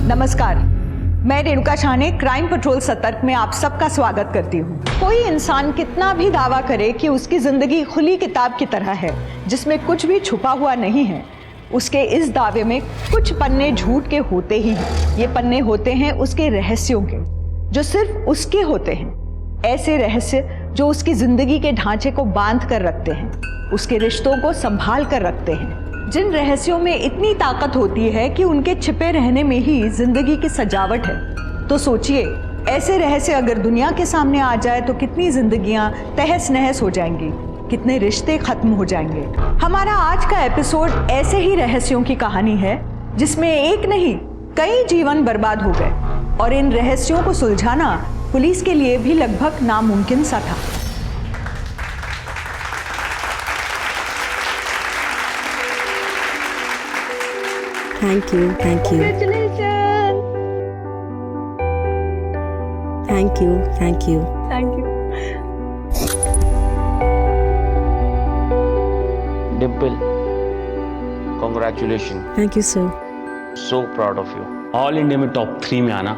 नमस्कार, मैं रेणुका शाह ने क्राइम पेट्रोल सतर्क में आप सबका स्वागत करती हूँ। कोई इंसान कितना भी दावा करे कि उसकी जिंदगी खुली किताब की तरह है जिसमें कुछ भी छुपा हुआ नहीं है, उसके इस दावे में कुछ पन्ने झूठ के होते ही हैं। ये पन्ने होते हैं उसके रहस्यों के, जो सिर्फ उसके होते हैं। ऐसे रहस्य जो उसकी जिंदगी के ढांचे को बांध कर रखते हैं, उसके रिश्तों को संभाल कर रखते हैं। जिन रहस्यों में इतनी ताकत होती है कि उनके छिपे रहने में ही जिंदगी की सजावट है। तो सोचिए, ऐसे रहस्य अगर दुनिया के सामने आ जाए तो कितनी जिंदगियां तहस नहस हो जाएंगी, कितने रिश्ते खत्म हो जाएंगे। हमारा आज का एपिसोड ऐसे ही रहस्यों की कहानी है जिसमें एक नहीं कई जीवन बर्बाद हो गए, और इन रहस्यों को सुलझाना पुलिस के लिए भी लगभग नामुमकिन सा था। Thank you. Congratulations! Thank you. Thank you. Dimple, congratulations. Thank you, sir. So proud of you. All India में टॉप 3 में आना,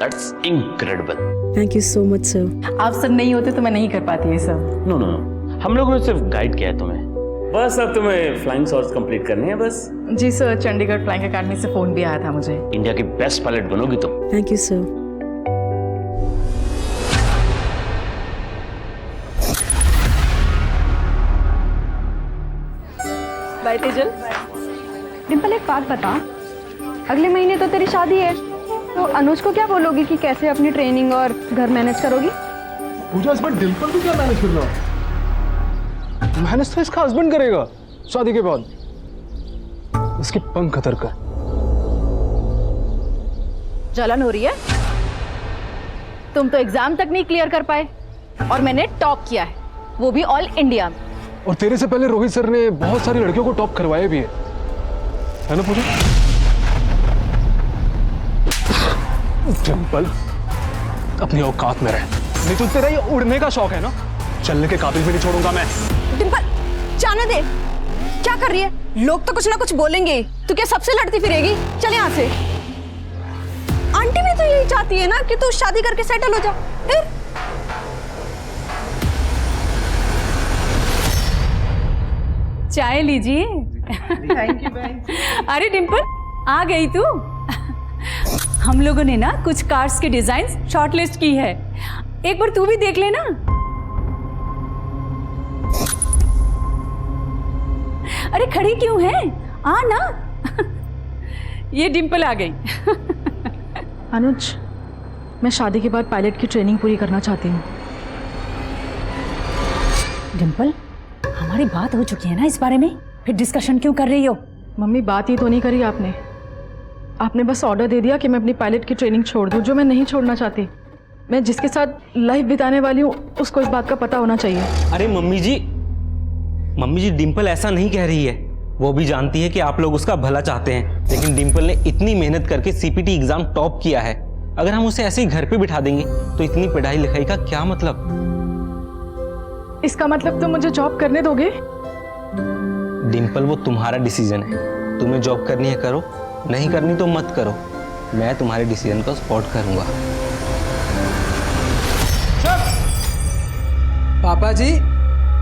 that's incredible. Thank you so much, sir. आप सब नहीं होते तो मैं नहीं कर पाती ये सब। नो नो नो, हम लोगों ने सिर्फ गाइड किया है तुम्हें। बस अब तुम्हें फ्लाइंग शॉट्स कंप्लीट करने हैं बस। जी सर, चंडीगढ़ फ्लाइंग अकेडमी से फोन भी आया था मुझे। इंडिया की बेस्ट पायलट बनोगी तुम। Thank you, sir. Bye Tejal. Dimple, एक बात बता, अगले महीने तो तेरी शादी है, तो अनुज को क्या बोलोगी कि कैसे अपनी ट्रेनिंग और घर मैनेज करोगी? पूजा, इसमें डिम्पल को क्या मैनेज करना? मैनेज तो इसका हस्बैंड करेगा शादी के बाद। इसकी पंख कतर कर। जलन हो रही है? तुम तो एग्जाम तक नहीं क्लियर कर पाए और मैंने टॉप किया है, वो भी ऑल इंडिया में। और तेरे से पहले रोहित सर ने बहुत सारी लड़कियों को टॉप करवाया भी है ना पूजा? डिम्पल, अपनी औकात में रह, नहीं तो तेरा ये उड़ने का शौक है ना, चलने के काबिल भी नहीं छोड़ूंगा मैं। डिम्पल, जाने दे। क्या कर रही है? लोग तो कुछ ना कुछ बोलेंगे, तू क्या सबसे लड़ती फिरेगी? चल यहाँ से। आंटी भी तो यही चाहती है ना कि तू शादी करके सेटल हो जा। फिर चाय लीजिए। थैंक यू बहन। अरे डिम्पल, आ गई तू। हम लोगों ने ना कुछ कार्स के डिजाइन शॉर्टलिस्ट की है, एक बार तू भी देख लेना। अरे खड़ी क्यों है, आ ना। ये डिम्पल आ गई। अनुज, मैं शादी के बाद पायलट की ट्रेनिंग पूरी करना चाहती हूँ। डिम्पल, हमारी बात हो चुकी है ना इस बारे में, फिर डिस्कशन क्यों कर रही हो? मम्मी, बात ही तो नहीं करी आपने बस ऑर्डर दे दिया कि मैं अपनी पायलट की ट्रेनिंग छोड़ दूं, जो मैं नहीं छोड़ना चाहती। मैं जिसके साथ लाइफ बिताने वाली हूँ उसको इस बात का पता होना चाहिए। अरे मम्मी जी, डिम्पल ऐसा नहीं कह रही है। वो भी जानती है कि आप लोग उसका भला चाहते हैं, लेकिन डिम्पल ने इतनी मेहनत करके सीपीटी एग्जाम टॉप किया है। अगर हम उसे ऐसे ही घर पे बिठा देंगे तो इतनी पढ़ाई लिखाई का क्या मतलब? इसका मतलब तुम मुझे जॉब करने दोगे? डिम्पल, वो तुम्हारा डिसीजन है। तुम्हें जॉब करनी है करो, नहीं करनी तो मत करो। मैं तुम्हारे डिसीजन को सपोर्ट करूंगा। पापा जी,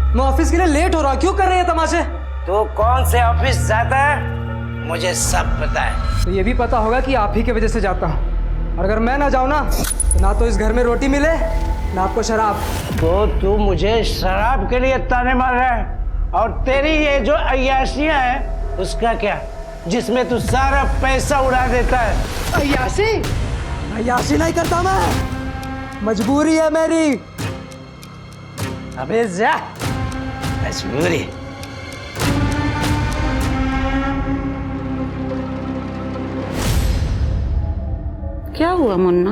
मैं ऑफिस के लिए लेट हो रहा, क्यों कर रहे हैं तमाशे? तू कौन से ऑफिस जाता है मुझे सब पता है। तो ये भी पता होगा कि आप ही की वजह से जाता हूँ, और अगर मैं ना जाऊँ ना तो ना तो इस घर में रोटी मिले ना आपको शराब। तो तू मुझे शराब के लिए ताने मार रहा है, और तेरी ये जो अय्याशियाँ हैं उसका क्या, जिसमें तू सारा पैसा उड़ा देता है? अय्याशी? अय्याशी नहीं करता मैं, मजबूरी है मेरी। अबे जा, मजबूरी। क्या हुआ मुन्ना?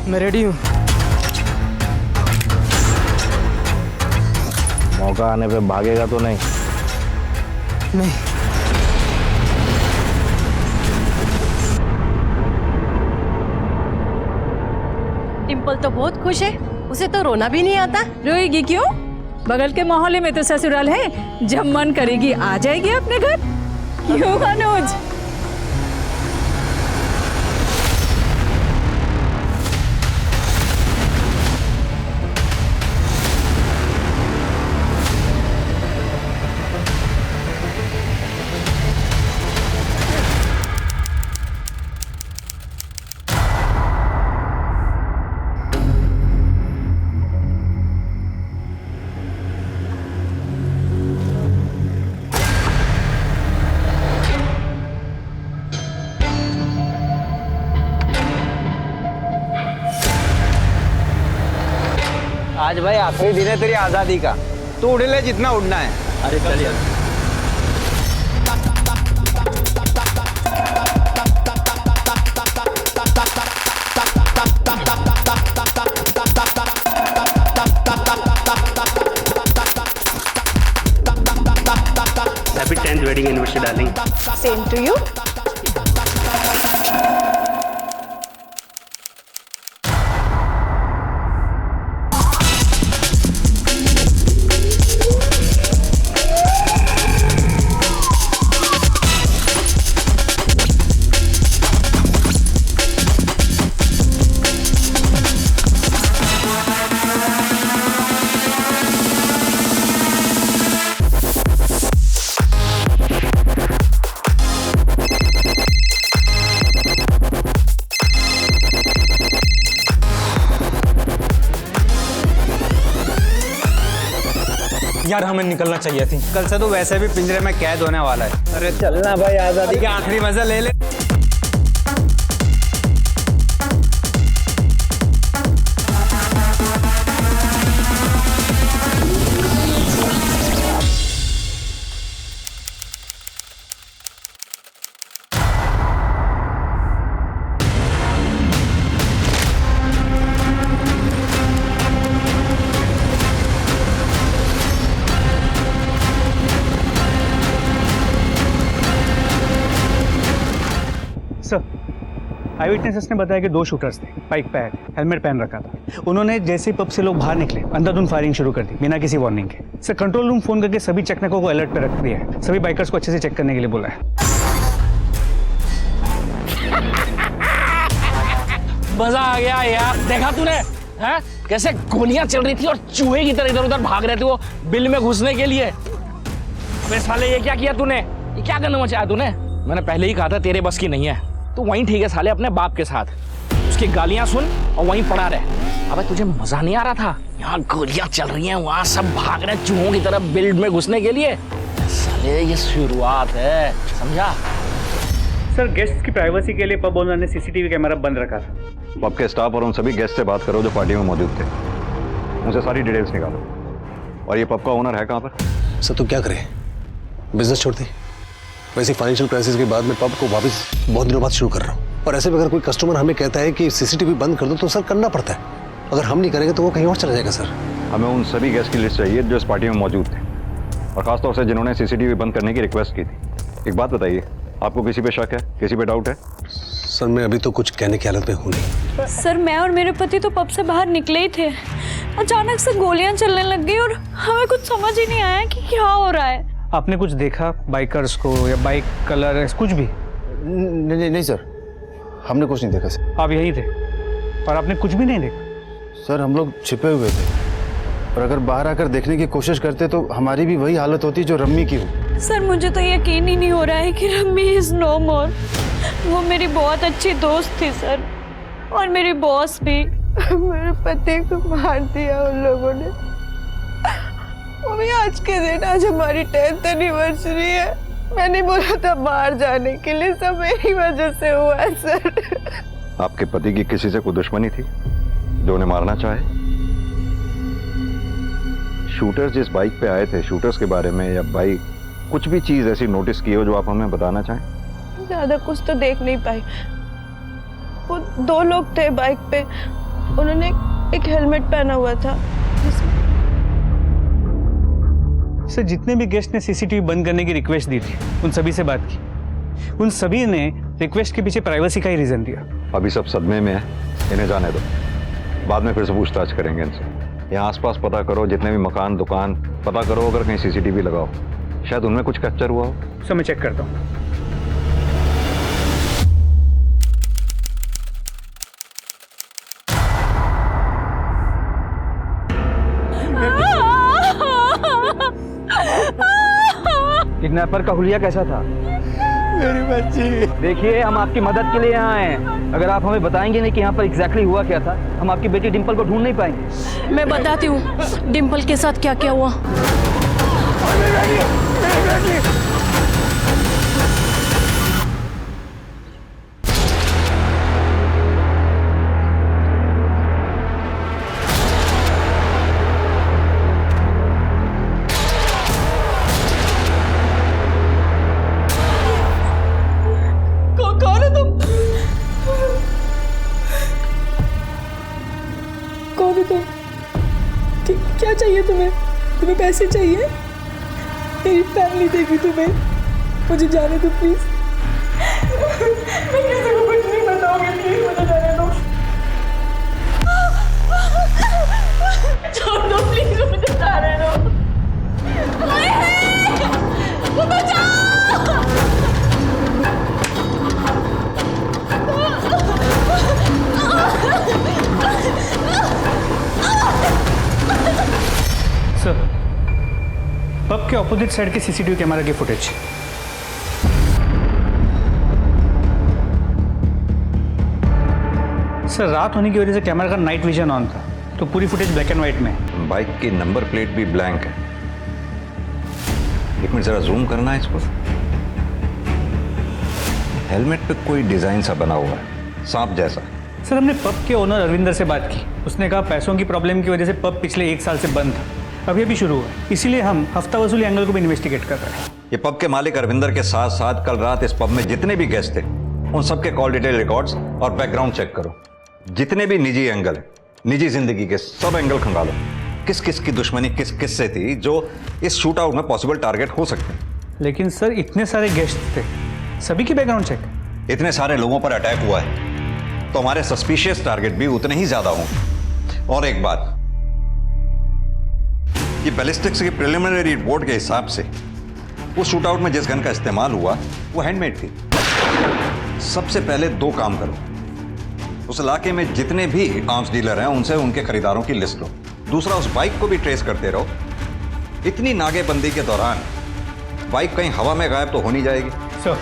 मैं रेडी हूँ। मौका आने पे भागेगा तो नहीं? नहीं। डिम्पल तो बहुत खुश है, उसे तो रोना भी नहीं आता। रोएगी क्यों? बगल के मोहल्ले में तो ससुराल है, जब मन करेगी आ जाएगी अपने घर। क्यों अनुज? आज भाई आखिरी दिन है तेरी आजादी का, तू उड़ ले जितना उड़ना है। अरे चलिए। Happy 10th wedding anniversary darling. Same to you. यार हमें निकलना चाहिए थी। कल से तो वैसे भी पिंजरे में कैद होने वाला है। अरे चलना भाई, आजादी का आखिरी मजा ले ले। सर, आई विटनेसेस ने बताया कि 2 शूटर्स थे, बाइक पे आए थे, हेलमेट पहन रखा था। उन्होंने जैसे ही पब से लोग बाहर निकले अंधाधुंध फायरिंग शुरू कर दी बिना किसी वार्निंग के। सर, कंट्रोल रूम फोन करके सभी चेकनाकों को अलर्ट पे रख दिया है, सभी बाइकर्स को अच्छे से चेक करने के लिए बोला है। मजा आ गया यार, देखा तूने हैं कैसे गोलियां चल रही थी और चूहे की तरह इधर उधर भाग रहे थे वो बिल में घुसने के लिए। अबे साले ये क्या किया तूने, ये क्या करना मचाया तूने? मैंने पहले ही कहा था तेरे बस की नहीं है, तू वहीं ठीक है साले अपने बाप के साथ, उसकी गालियां सुन और वहीं पड़ा रहे। अबे तुझे मजा नहीं आ रहा था? यहाँ गोलियां चल रही हैं, वहाँ सब भाग रहे हैं चूहों की तरह बिल्ड में घुसने के लिए। साले ये शुरुआत है, समझा? सर, गेस्ट की प्राइवेसी के लिए पब ओनर ने सीसीटीवी कैमरा बंद रखा था। पब के स्टाफ और उन सभी गेस्ट से बात करो जो पार्टी में मौजूद थे, उनसे सारी डिटेल्स निकालो। और ये पब का ओनर है कहाँ पर? सर, तो क्या करें, बिजनेस छोड़ दी। वैसे फाइनेंशियल क्राइसिस के बाद मैं पब को वापस बहुत दिनों बाद शुरू कर रहा हूँ, और ऐसे में अगर कोई कस्टमर हमें कहता है कि सीसीटीवी बंद कर दो तो सर करना पड़ता है। अगर हम नहीं करेंगे तो वो कहीं और चला जाएगा। सर, हमें उन सभी गेस्ट की लिस्ट चाहिए जो इस पार्टी में मौजूद थे, और खासतौर से जिन्होंने सीसीटीवी बंद करने की रिक्वेस्ट की थी। एक बात बताइए, आपको किसी पे शक है, किसी पे डाउट है? सर, मैं अभी तो कुछ कहने की हालत में हूँ नहीं। सर, मैं और मेरे पति तो पब से बाहर निकले ही थे, अचानक से गोलियां चलने लग गई और हमें कुछ समझ ही नहीं आया कि क्या हो रहा है। आपने कुछ देखा बाइकर्स को या बाइक कलर कुछ भी? नहीं सर, हमने कुछ नहीं देखा सर। आप यही थे और आपने कुछ भी नहीं देखा? सर, हम लोग छिपे हुए थे, और अगर बाहर आकर देखने की कोशिश करते तो हमारी भी वही हालत होती जो रम्मी की हो। सर, मुझे तो यकीन ही नहीं हो रहा है कि रम्मी इज नो मोर। वो मेरी बहुत अच्छी दोस्त थी सर, और मेरी बॉस भी। मेरे पति को मार दिया उन लोगों ने। मम्मी, आज के दिन, आज हमारी 10th एनिवर्सरी है। मैंने बोला था बाहर जाने के लिए, सब मेरी वजह से हुआ है सर। आपके पति की किसी से कोई दुश्मनी थी जो उन्हें मारना चाहे? शूटर्स जिस बाइक पे आए थे, शूटर्स के बारे में या बाइक कुछ भी चीज ऐसी नोटिस की हो जो आप हमें बताना चाहें? ज्यादा कुछ तो देख नहीं पाई। वो 2 लोग थे बाइक पे, उन्होंने एक हेलमेट पहना हुआ था। सर, जितने भी गेस्ट ने सीसीटीवी बंद करने की रिक्वेस्ट दी थी उन सभी से बात की, उन सभी ने रिक्वेस्ट के पीछे प्राइवेसी का ही रीजन दिया। अभी सब सदमे में है, इन्हें जाने दो, बाद में फिर से पूछताछ करेंगे इनसे। यहाँ आसपास पता करो, जितने भी मकान दुकान पता करो, अगर कहीं सीसीटीवी लगाओ, शायद उनमें कुछ कैप्चर हुआ हो। सर मैं चेक करता हूँ। किडनैपर का हुलिया कैसा था? मेरी बच्ची। देखिए, हम आपकी मदद के लिए यहाँ आए हैं। अगर आप हमें बताएंगे नहीं कि यहाँ पर एग्जैक्टली हुआ क्या था, हम आपकी बेटी डिंपल को ढूंढ नहीं पाएंगे। मैं बताती हूँ डिंपल के साथ क्या क्या हुआ। कौन हो तुम? कौन हो तुम? क्या चाहिए तुम्हें? तुम्हें पैसे चाहिए? मेरी फैमिली देगी तुम्हें। मुझे जाने दो प्लीज। मैं किसी को कुछ नहीं बताऊंगी, प्लीज मुझे जाने दो। छोड़ दो प्लीज, मुझे जाने दो। कोई है? बचाओ! सर, पब के ऑपोजिट साइड के सीसीटीवी कैमरा की फुटेज। सर, रात होने की वजह से कैमरा का नाइट विजन ऑन था, तो पूरी फुटेज ब्लैक एंड व्हाइट में है। बाइक की नंबर प्लेट भी ब्लैंक है। एक मिनट जरा जूम करना है इसको। हेलमेट पे कोई डिजाइन सा बना हुआ है, सांप जैसा। सर, हमने पब के ओनर अरविंदर से बात की। उसने कहा पैसों की प्रॉब्लम की वजह से पब पिछले 1 साल से बंद था, अभी अभी शुरू हुआ, इसीलिए हम हफ्ता वसूली एंगल को भी इन्वेस्टिगेट कर रहे हैं। ये पब के मालिक अरविंदर के साथ साथ कल रात इस पब में जितने भी गेस्ट थे, उन सबके कॉल डिटेल रिकॉर्ड्स और बैकग्राउंड चेक करो। जितने भी निजी एंगल है, निजी जिंदगी के सब एंगल खंगालो। किस किस की दुश्मनी किस किस से थी जो इस शूट आउट में पॉसिबल टारगेट हो सकते हैं। लेकिन सर, इतने सारे गेस्ट थे, सभी की बैकग्राउंड चेक। इतने सारे लोगों पर अटैक हुआ है तो हमारे सस्पिशियस टारगेट भी उतने ही ज्यादा होंगे। और एक बात, ये बैलिस्टिक्स की प्रिलिमिनरी रिपोर्ट के हिसाब से उस शूट आउट में जिस गन का इस्तेमाल हुआ वो हैंडमेड थी। सबसे पहले 2 काम करो, उस इलाके में जितने भी आर्म्स डीलर हैं उनसे उनके खरीदारों की लिस्ट लो। दूसरा, उस बाइक को भी ट्रेस करते रहो। इतनी नाकेबंदी के दौरान बाइक कहीं हवा में गायब तो हो नहीं जाएगी। सर,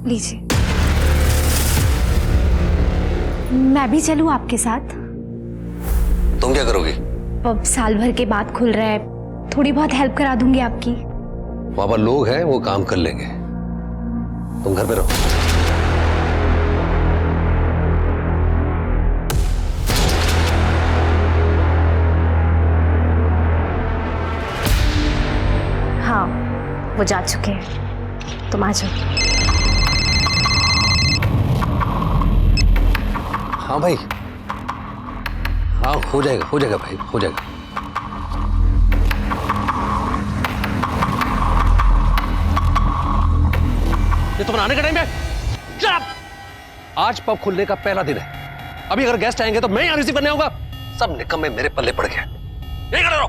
लीजिए। मैं भी चलूं आपके साथ? तुम क्या करोगी? पब साल भर के बाद खुल रहा है, थोड़ी बहुत हेल्प करा दूंगी आपकी। वहां पर लोग हैं, वो काम कर लेंगे, तुम घर पे रहो। हाँ, वो जा चुके हैं, तुम आ जाओ। हाँ भाई, हाँ हो जाएगा भाई, हो जाएगा। ये तो बनाने का टाइम है। Shut up! आज पब खुलने का पहला दिन है। अभी अगर गेस्ट आएंगे तो मैं यहाँ रिसीव करने आऊंगा। सब निकम्मे मेरे पल्ले पड़ गए। यही खड़े रहो।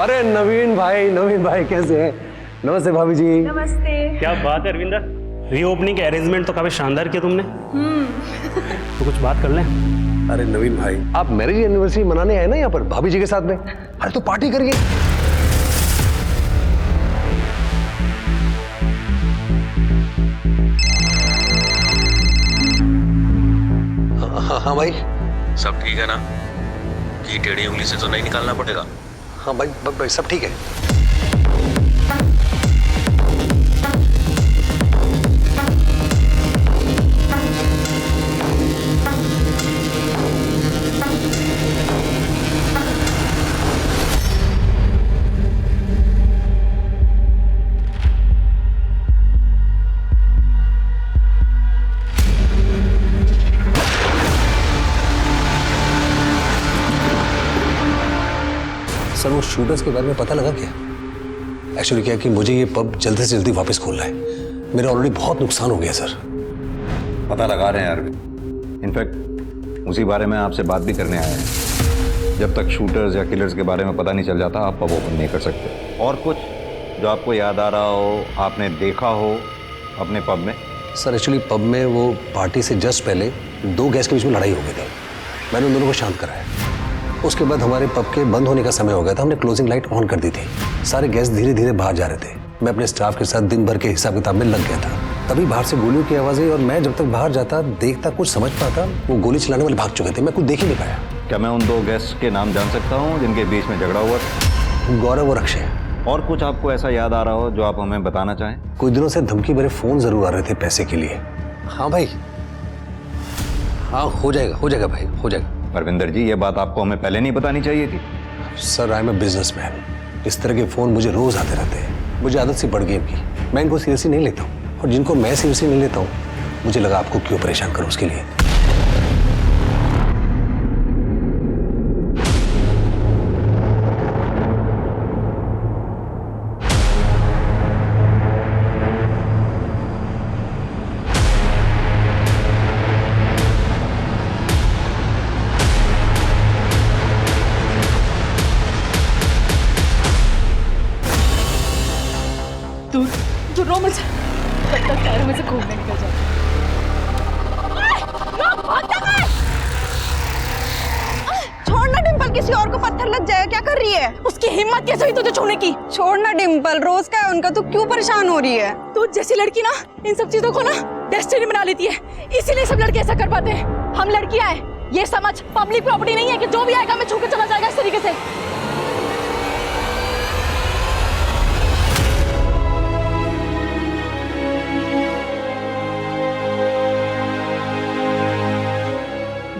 अरे नवीन भाई कैसे हैं? नमस्ते भाभी जी। नमस्ते। क्या बात है अरविंदर, रीओपनिंग के अरेंजमेंट तो काफी शानदार किया तुमने। तो कुछ बात कर लें। अरे नवीन भाई, आप मैरिज एनिवर्सरी मनाने आए ना यहाँ पर भाभी जी के साथ में? अरे तो पार्टी करिए। हाँ भाई, सब ठीक है ना? कि टेढ़ी उंगली से तो नहीं निकालना पड़ेगा? हाँ भाई सब ठीक है। सर वो शूटर्स के बारे में पता लगा क्या? एक्चुअली क्या है कि मुझे ये पब जल्दी से जल्दी वापस खोलना है। मेरा ऑलरेडी बहुत नुकसान हो गया सर। पता लगा रहे हैं अरविंद, इनफैक्ट उसी बारे में आपसे बात भी करने आए हैं। जब तक शूटर्स या किलर्स के बारे में पता नहीं चल जाता आप पब ओपन नहीं कर सकते। और कुछ जो आपको याद आ रहा हो, आपने देखा हो अपने पब में? सर एक्चुअली पब में वो पार्टी से जस्ट पहले 2 गैस के बीच में लड़ाई हो गई थी। मैंने उन दोनों को शांत कराया। उसके बाद हमारे पब के बंद होने का समय हो गया था। हमने क्लोजिंग लाइट ऑन कर दी थी। सारे गेस्ट धीरे धीरे बाहर जा रहे थे। मैं अपने स्टाफ के साथ दिन भर के हिसाब किताब में लग गया था। तभी बाहर से गोलियों की आवाज़ें, और मैं जब तक बाहर जाता देखता कुछ समझ पाता, वो गोली चलाने वाले भाग चुके थे। मैं कुछ देख ही नहीं पाया। क्या मैं उन 2 गेस्ट के नाम जान सकता हूँ जिनके बीच में झगड़ा हुआ था? गौरव और अक्षय। और कुछ आपको ऐसा याद आ रहा हो जो आप हमें बताना चाहें? कुछ दिनों से धमकी भरे फोन जरूर आ रहे थे पैसे के लिए। हाँ भाई, हाँ हो जाएगा भाई, हो जाएगा। परविंदर जी, ये बात आपको हमें पहले नहीं बतानी चाहिए थी। Sir I am a businessman. इस तरह के फ़ोन मुझे रोज़ आते रहते हैं। मुझे आदत सी पड़ गई इनकी। मैं इनको सीरियसली नहीं लेता हूँ, और जिनको मैं सीरियसली नहीं लेता हूँ मुझे लगा आपको क्यों परेशान करूँ उसके लिए। तू रो मत, तब तक पैरों में से खून निकल जाए। छोड़ना डिम्पल, किसी और को पत्थर लग जाएगा। क्या कर रही है? उसकी हिम्मत कैसे हुई तुझे छूने की? छोड़ना डिम्पल, रोज का है उनका, तू क्यों परेशान हो रही है? तू जैसी लड़की ना इन सब चीजों को ना डेस्टिनी बना लेती है, इसीलिए सब लड़के ऐसा कर पाते हैं। हम लड़कियां हैं, ये समझ पब्लिक प्रॉपर्टी नहीं है कि जो भी आएगा हमें छू के चला जाएगा इस तरीके से।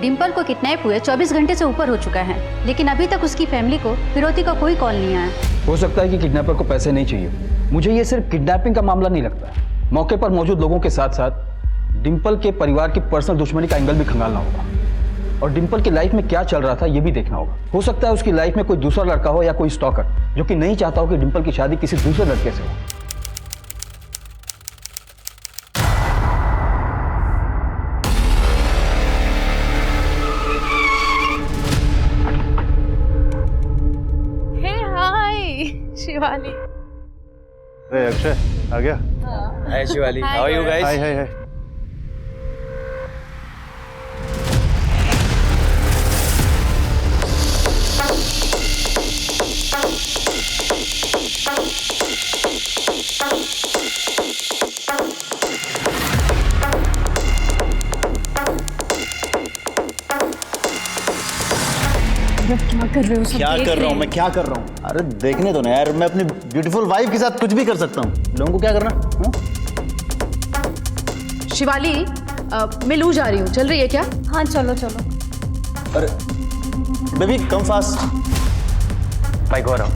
डिम्पल को किडनैप हुए 24 घंटे से ऊपर हो चुका है, लेकिन अभी तक उसकी फैमिली को फिरौती का कोई कॉल नहीं आया। हो सकता है कि किडनैपर को पैसे नहीं चाहिए। मुझे ये सिर्फ किडनैपिंग का मामला नहीं लगता। मौके पर मौजूद लोगों के साथ साथ डिम्पल के परिवार की पर्सनल दुश्मनी का एंगल भी खंगालना होगा, और डिम्पल की लाइफ में क्या चल रहा था ये भी देखना होगा। हो सकता है उसकी लाइफ में कोई दूसरा लड़का हो या कोई स्टॉकर जो कि नहीं चाहता हो कि डिम्पल की शादी किसी दूसरे लड़के से हो। शिवाली। अरे अक्षय आ गया। Hi Shivali, how are you guys? Hi hi hi. क्या कर रहे हो? सब क्या देख कर रहे रहा हूँ हैं। मैं, क्या कर रहा हूँ? अरे देखने दो ना यार, मैं अपनी ब्यूटीफुल वाइफ के साथ कुछ भी कर सकता हूँ। लोगों को क्या करना? शिवाली, मैं लू जा रही हूँ, चल रही है क्या? हाँ चलो चलो। अरे बेबी कम फास्ट। भाई गौरव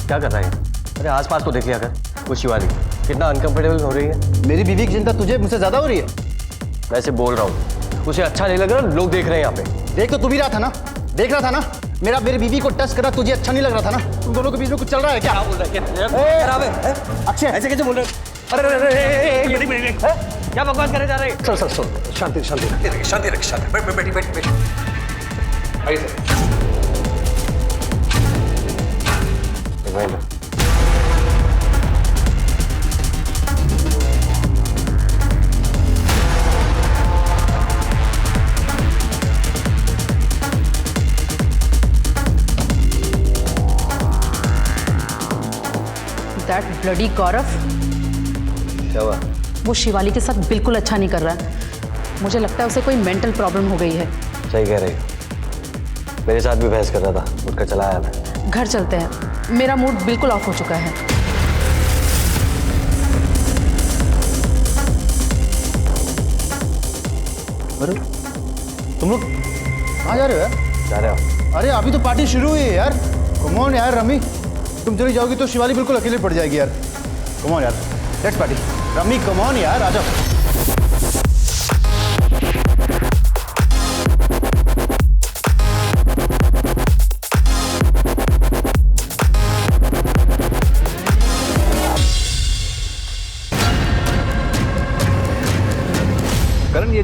क्या कर रहा है? अरे आसपास तो देख लिया कर। वो शिवाली कितना अनकंफर्टेबल हो रही है। मेरी बीवी की चिंता तुझे मुझसे ज्यादा हो रही है। वैसे बोल रहा हूँ, उसे अच्छा नहीं लग रहा, लोग देख रहे हैं यहाँ पे। देख तो तू भी रहा था ना, देख रहा था ना। मेरी बीवी को टच करना तुझे अच्छा नहीं लग रहा था ना? तुम दोनों के बीच में कुछ चल रहा है क्या? बोल रहा है अक्षय ऐसे कैसे बोल रहे? अरे क्या बकवास करे जा रहे? सर शांति शांति रखिए, शांति रखिए, शांति। बैठ। आइए सर। दैट ब्लडी गौरव, क्या हुआ? वो शिवाली के साथ बिल्कुल अच्छा नहीं कर रहा है। मुझे लगता है उसे कोई मेंटल प्रॉब्लम हो गई है। सही कह रही हो, मेरे साथ भी बहस कर रहा था, उठकर चला आया मैं। घर चलते हैं, मेरा मूड बिल्कुल ऑफ हो चुका है। अरे तुम लोग कहाँ जा रहे हो यार? जा रहे हो? अरे अभी तो पार्टी शुरू हुई है यार। कम ऑन यार रमी, तुम चली जाओगी तो शिवाली बिल्कुल अकेले पड़ जाएगी यार। कम ऑन यार, let's party. Rummy come on यार, आ जाओ।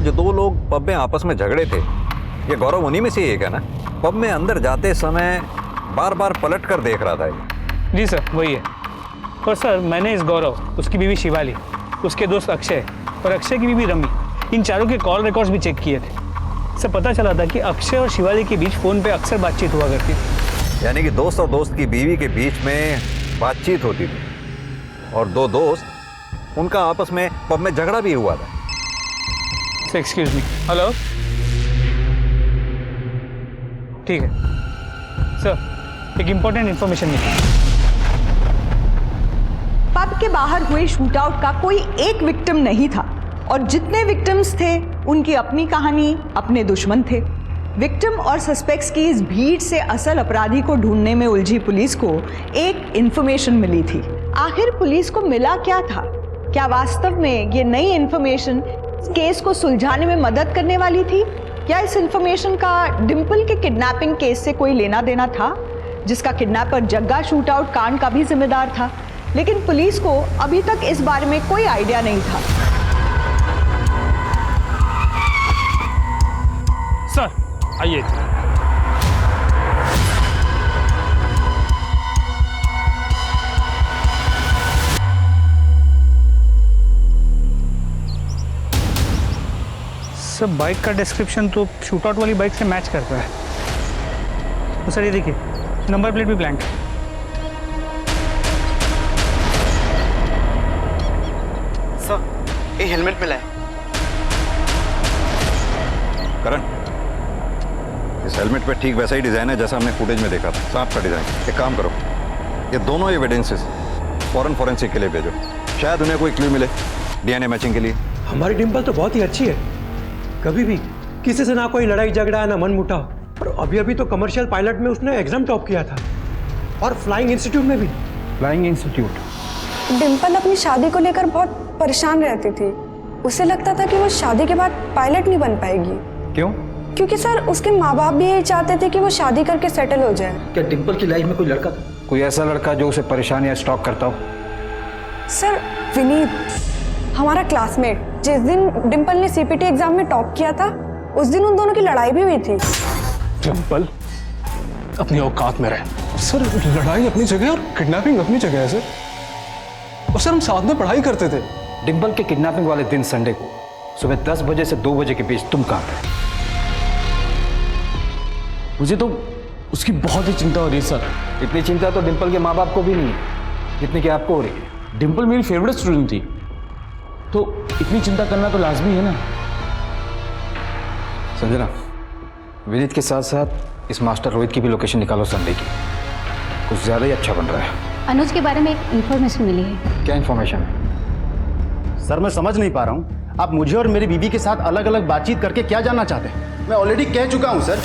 जो दो लोग पब में आपस में झगड़े थे, ये गौरव उन्हीं में से एक है ना? पब में अंदर जाते समय बार बार पलट कर देख रहा था ये। जी सर, वही है। और सर, मैंने इस गौरव, उसकी बीवी शिवाली, उसके दोस्त अक्षय और अक्षय की बीवी रमी, इन चारों के कॉल रिकॉर्ड्स भी चेक किए थे। सर, पता चला था कि अक्षय और शिवाली के बीच फ़ोन पे अक्सर बातचीत हुआ करती थी। यानी कि दोस्त और दोस्त की बीवी के बीच में बातचीत होती थी और दो दोस्त, उनका आपस में पब में झगड़ा भी हुआ था। Sir, excuse me. हेलो, ठीक है सर, एक इम्पोर्टेंट इन्फॉर्मेशन मिली। पब के बाहर हुए शूटआउट का कोई एक विक्टिम नहीं था और जितने विक्टिम्स थे उनकी अपनी कहानी, अपने दुश्मन थे। विक्टिम और सस्पेक्ट्स की इस भीड़ से असल अपराधी को ढूंढने में उलझी पुलिस को एक इंफॉर्मेशन मिली थी। आखिर पुलिस को मिला क्या था? क्या वास्तव में ये नई इंफॉर्मेशन केस को सुलझाने में मदद करने वाली थी, या इस इंफॉर्मेशन का डिंपल के किडनैपिंग केस से कोई लेना देना था, जिसका किडनैपर जग्गा शूटआउट कांड का भी जिम्मेदार था? लेकिन पुलिस को अभी तक इस बारे में कोई आइडिया नहीं था। सर आइए। सर, बाइक का डिस्क्रिप्शन तो शूटआउट वाली बाइक से मैच करता है। तो सर, ये देखिए, नंबर प्लेट भी ब्लैंक है। सर, ये हेलमेट मिला है। करण, इस हेलमेट पे ठीक वैसा ही डिजाइन है जैसा हमने फुटेज में देखा था, सांप का डिजाइन। एक काम करो, ये दोनों एविडेंसेस फौरन फॉरेंसिक के लिए भेजो, शायद उन्हें कोई क्लू मिले डीएनए मैचिंग के लिए। हमारी डिंपल तो बहुत ही अच्छी है, कभी भी किसी से ना कोई लड़ाई झगड़ा ना मन मुटाव। और अभी अभी तो कमर्शियल पायलट में उसने एग्जाम टॉप किया था, और फ्लाइंग इंस्टीट्यूट में भी। Flying institute? डिंपल अपनी शादी को लेकर बहुत परेशान रहती थी। उसे लगता था कि वो शादी के बाद पायलट नहीं बन पाएगी। क्यों? क्योंकि सर, उसके माँ बाप भी यही चाहते थे कि वो शादी करके सेटल हो जाए। क्या डिंपल की लाइफ में कोई लड़का था? कोई ऐसा लड़का जो उसे परेशान या स्टॉक करता हो? सर, विनीत, हमारा क्लासमेट, जिस दिन डिंपल ने सीपीटी एग्जाम में टॉप किया था, उस दिन उन दोनों की लड़ाई भी हुई थी। डिंपल अपनी औकात में रहे। सर, लड़ाई अपनी जगह और किडनैपिंग अपनी जगह है सर। और सर, हम साथ में पढ़ाई करते थे। डिंपल के किडनैपिंग वाले दिन संडे को सुबह 10 बजे से 2 बजे के बीच तुम कहाँ थे? मुझे तो उसकी बहुत ही चिंता हो रही है सर। इतनी चिंता तो डिंपल के माँ बाप को भी नहीं है जितनी कि आपको हो रही है। डिंपल मेरी फेवरेट स्टूडेंट थी, तो इतनी चिंता करना तो लाजमी है ना। संजना, विनीत के साथ साथ इस मास्टर रोहित की भी लोकेशन निकालो संडे की। कुछ ज़्यादा ही अच्छा बन रहा है। अनुज के बारे में एक इन्फॉर्मेशन मिली है। क्या इन्फॉर्मेशन? सर, मैं समझ नहीं पा रहा हूँ, आप मुझे और मेरी बीवी के साथ अलग अलग बातचीत करके क्या जानना चाहते हैं? मैं ऑलरेडी कह चुका हूँ सर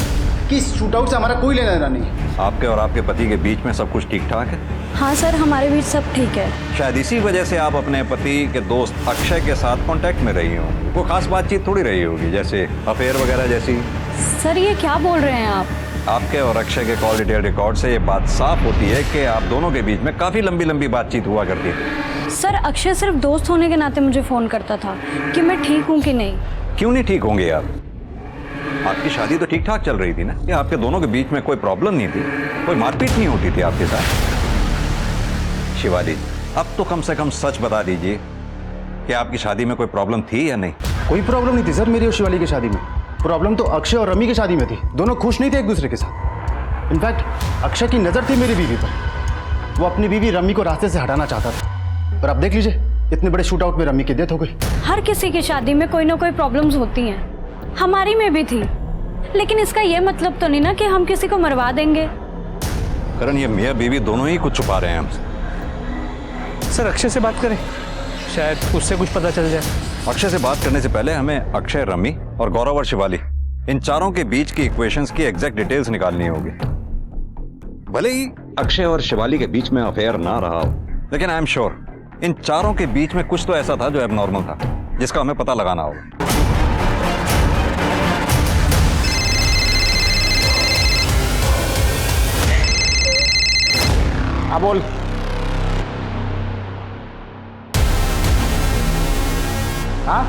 कि इस शूटआउट से हमारा कोई लेना देना नहीं है। आपके और आपके पति के बीच में सब कुछ ठीक ठाक है? हाँ सर, हमारे बीच सब ठीक है। शायद इसी वजह से आप अपने पति के दोस्त अक्षय के साथ कांटेक्ट में रही हो। कोई खास बातचीत थोड़ी रही होगी, जैसे अफेयर वगैरह जैसी। सर, ये क्या बोल रहे हैं आप? आपके और अक्षय के कॉल डिटेल रिकॉर्ड से ये बात साफ होती है कि आप दोनों के बीच में काफी लंबी लंबी बातचीत हुआ करती थी। सर, अक्षय सिर्फ दोस्त होने के नाते मुझे फोन करता था कि मैं ठीक हूँ कि नहीं। क्यों नहीं ठीक होंगे आप? आपकी शादी तो ठीक ठाक चल रही थी ना? ये आपके दोनों के बीच में कोई प्रॉब्लम नहीं थी, कोई मारपीट नहीं होती थी आपके साथ? शिवाली, अब तो कम से कम सच बता दीजिए कि आपकी शादी में कोई प्रॉब्लम थी या नहीं? कोई प्रॉब्लम नहीं थी सर मेरी और शिवाली की शादी में। प्रॉब्लम तो अक्षय और रमी की शादी में थी। दोनों खुश नहीं थे एक दूसरे के साथ। इनफैक्ट अक्षय की नज़र थी मेरी बीवी पर। वो अपनी बीवी रमी को रास्ते से हटाना चाहता था। पर आप देख लीजिए, इतने बड़े शूटआउट में रमी की डेथ हो गई। हर किसी की शादी में कोई ना कोई प्रॉब्लम्स होती हैं। हमारी में भी थी, लेकिन इसका यह मतलब तो नहीं ना कि हम किसी को मरवा देंगे। करण, ये मियां बीवी दोनों ही कुछ छुपा रहे हैं हमसे। सर, अक्षय से बात करें, शायद उससे कुछ पता चल जाए। अक्षय से बात करने से पहले हमें अक्षय, रमी और गौरव और शिवाली, इन चारों के बीच की इक्वेशंस की एग्जैक्ट डिटेल्स निकालनी होगी। भले ही अक्षय और शिवाली के बीच में अफेयर ना रहा हो, लेकिन आई एम श्योर इन चारों के बीच में कुछ तो ऐसा था जो एबनॉर्मल था, जिसका हमें पता लगाना होगा। बोल। हाँ,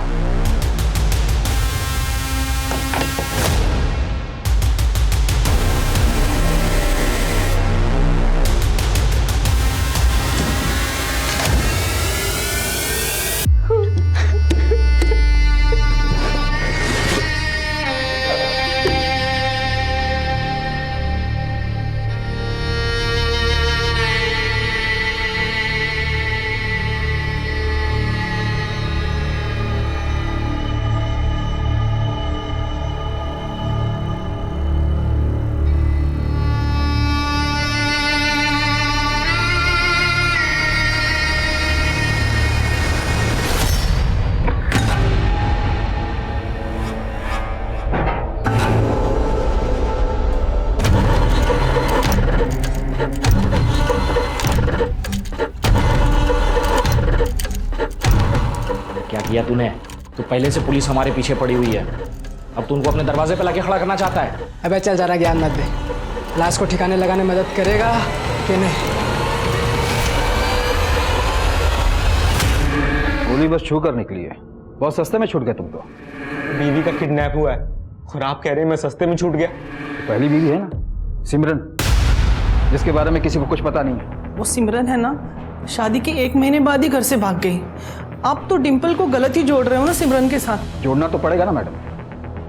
क्या किया तूने? तो पहले से पुलिस हमारे पीछे पड़ी हुई है, अब तू उनको अपने दरवाजे पे लाके खड़ा करना चाहता है? अबे चल जरा ज्ञान मत दे। लाश को ठिकाने लगाने में मदद करेगा कि नहीं? गोली बस छू कर निकली है, बहुत सस्ते में छूट गया तुम तो। बीवी का किडनैप हुआ है और आप कह रहे हैं मैं सस्ते में छूट गया? पहली बीवी है ना सिमरन, जिसके बारे में किसी को कुछ पता नहीं है। वो सिमरन है ना, शादी के 1 महीने बाद ही घर से भाग गई। आप तो डिम्पल को गलत ही जोड़ रहे हो ना सिमरन के साथ। जोड़ना तो पड़ेगा ना मैडम,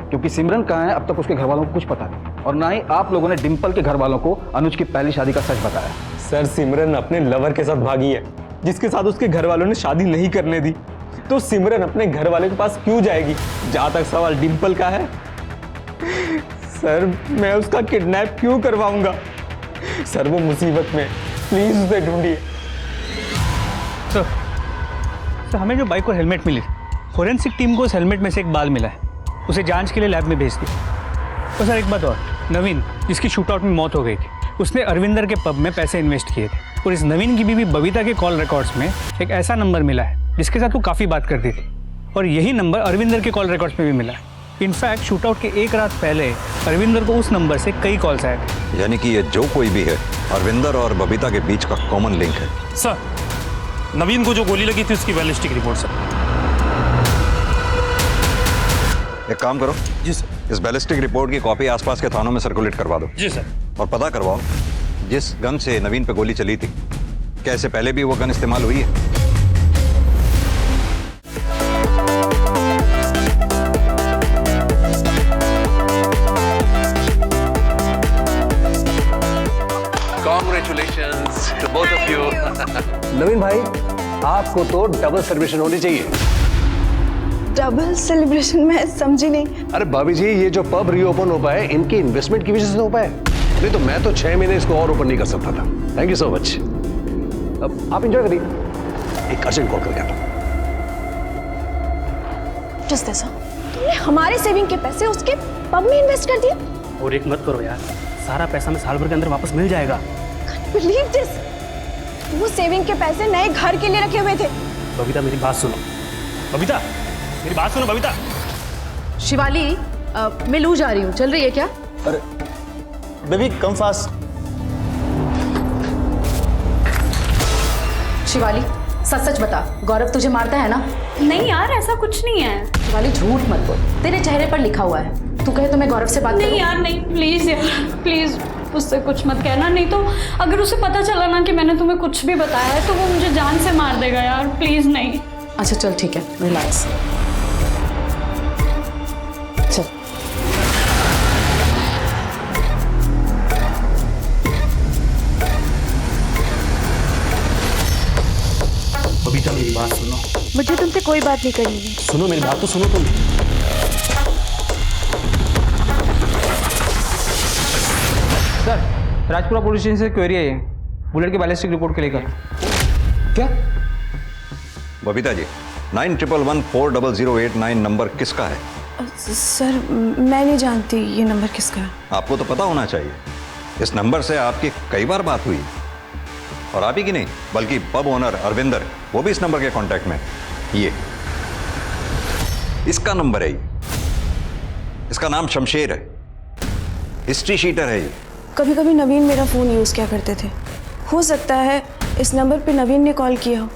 क्योंकि सिमरन कहाँ है अब तक उसके घर वालों को कुछ पता नहीं, और ना ही आप लोगों ने डिम्पल के घर वालों को अनुज की पहली शादी का सच बताया। सर सिमरन अपने लवर के साथ भागी है, जिसके साथ उसके घर वालों ने शादी नहीं करने दी, तो सिमरन अपने घर वाले के पास क्यों जाएगी? जहां तक सवाल डिम्पल का है, सर मैं उसका किडनैप क्यों करवाऊंगा? सर वो मुसीबत में, प्लीज उसे ढूंढिए। सर हमें जो बाइक और हेलमेट मिली, फोरेंसिक टीम को उस हेलमेट में से एक बाल मिला है, उसे जांच के लिए लैब में भेज दिया। तो सर एक बात और, नवीन जिसकी शूटआउट में मौत हो गई थी, उसने अरविंदर के पब में पैसे इन्वेस्ट किए थे, और इस नवीन की बीवी बबीता के कॉल रिकॉर्ड्स में एक ऐसा नंबर मिला है जिसके साथ वो काफ़ी बात करती थी, और यही नंबर अरविंदर के कॉल रिकॉर्ड्स में भी मिला है। इनफैक्ट शूटआउट के एक रात पहले अरविंदर को उस नंबर से कई कॉल्स आए थे। यानी कि ये जो कोई भी है, अरविंदर और बबीता के बीच का कॉमन लिंक है। सर नवीन को जो गोली लगी थी उसकी बैलिस्टिक रिपोर्ट सर। एक काम करो जी सर, इस बैलिस्टिक रिपोर्ट की कॉपी आसपास के थानों में सर्कुलेट करवा दो। जी सर। और पता करवाओ जिस गन से नवीन पे गोली चली थी, क्या इससे पहले भी वो गन इस्तेमाल हुई है? Congratulations to both of you. नवीन भाई, आपको तो डबल सेलिब्रेशन होनी चाहिए। डबल सेलिब्रेशन मैं समझी नहीं। अरे भाभी जी, ये जो पब रीओपन हो पाए इनकी इन्वेस्टमेंट की वजह से हो पाए, नहीं तो मैं तो 6 महीने इसको और ओपन नहीं कर सकता था। Thank you so much. अब आप एंजॉय करिए, एक अर्जेंट कॉल करके आता हूं। जस्ट ऐसा तुमने हमारे सेविंग के पैसे उसके पब में इन्वेस्ट कर दिए? और एक मत करो यार, सारा पैसा में साल भर के अंदर वापस मिल जाएगा। बिलीव दिस, वो सेविंग के पैसे नए घर के लिए रखे हुए थे। बबीता मेरी बात सुनो, बबीता मेरी बात सुनो बबीता। शिवाली मैं लू जा रही हूँ, चल रही है क्या? अरे बेबी कम फास्ट। शिवाली सच सच बता, गौरव तुझे मारता है ना? नहीं यार, ऐसा कुछ नहीं है। शिवाली झूठ मत बोल, तेरे चेहरे पर लिखा हुआ है। तू कहे तो मैं गौरव से बात नहीं करूं? यार नहीं, प्लीज यार प्लीज उससे कुछ मत कहना, नहीं तो अगर उसे पता चला ना कि मैंने तुम्हें कुछ भी बताया है तो वो मुझे जान से मार देगा यार, प्लीज नहीं। अच्छा चल ठीक है, रिलैक्स। चल बबीता मेरी बात सुनो। मुझे तुमसे कोई बात नहीं करनी है। सुनो मेरी बात तो सुनो तुम। सर राजपुरा पुलिस स्टेशन से क्वेरी आई है बुलेट के बैलिस्टिक रिपोर्ट के लेकर। क्या? बबीता जी, 91114008 नंबर किसका है? सर मैं नहीं जानती ये नंबर किसका है। आपको तो पता होना चाहिए, इस नंबर से आपकी कई बार बात हुई, और आप ही की नहीं बल्कि पब ओनर अरविंदर, वो भी इस नंबर के कांटेक्ट में। ये इसका नंबर है, ये इसका नाम शमशेर है, हिस्ट्री शीटर है ये। कभी कभी नवीन मेरा फ़ोन यूज़ किया करते थे, हो सकता है इस नंबर पे नवीन ने कॉल किया हो,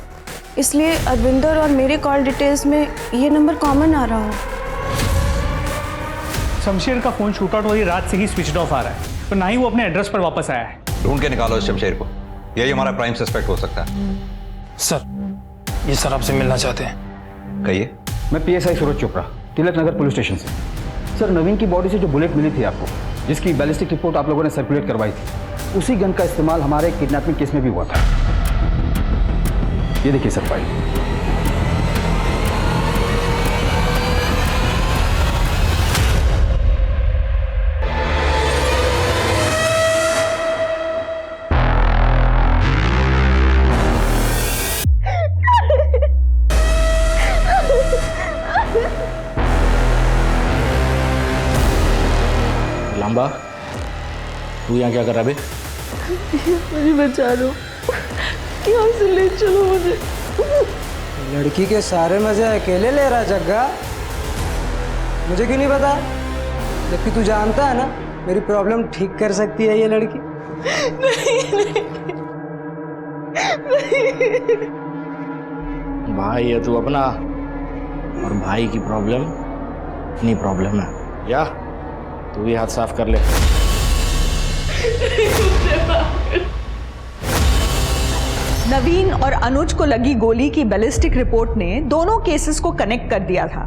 इसलिए अरविंदर और मेरे कॉल डिटेल्स में ये नंबर कॉमन आ रहा हो। शमशेर का फोन शूटआउट वाली रात से ही स्विच ऑफ आ रहा है, तो ना ही वो अपने एड्रेस पर वापस आया है। ढूंढ के निकालो इस शमशेर को, यही हमारा प्राइम सस्पेक्ट हो सकता है। सर ये सर आपसे मिलना चाहते हैं। कहिए। मैं PSI सूरज चोपड़ा, तिलक नगर पुलिस स्टेशन से। सर नवीन की बॉडी से जो बुलेट मिली थी आपको, जिसकी बैलिस्टिक रिपोर्ट आप लोगों ने सर्कुलेट करवाई थी, उसी गन का इस्तेमाल हमारे किडनैपिंग केस में भी हुआ था। ये देखिए सर फाइल। लांबा, तू यहाँ क्या कर रहा है बे? मुझे बचा लो, यहाँ से ले चलो मुझे। लड़की के सारे मजे अकेले ले रहा जग्गा। मुझे क्यों नहीं पता? जबकि तू जानता है ना मेरी प्रॉब्लम ठीक कर सकती है ये लड़की। भाई है तू अपना, और भाई की प्रॉब्लम अपनी प्रॉब्लम है। या तू भी हाथ साफ कर ले। नवीन और अनुज को लगी गोली की बैलिस्टिक रिपोर्ट ने दोनों केसेस को कनेक्ट कर दिया था,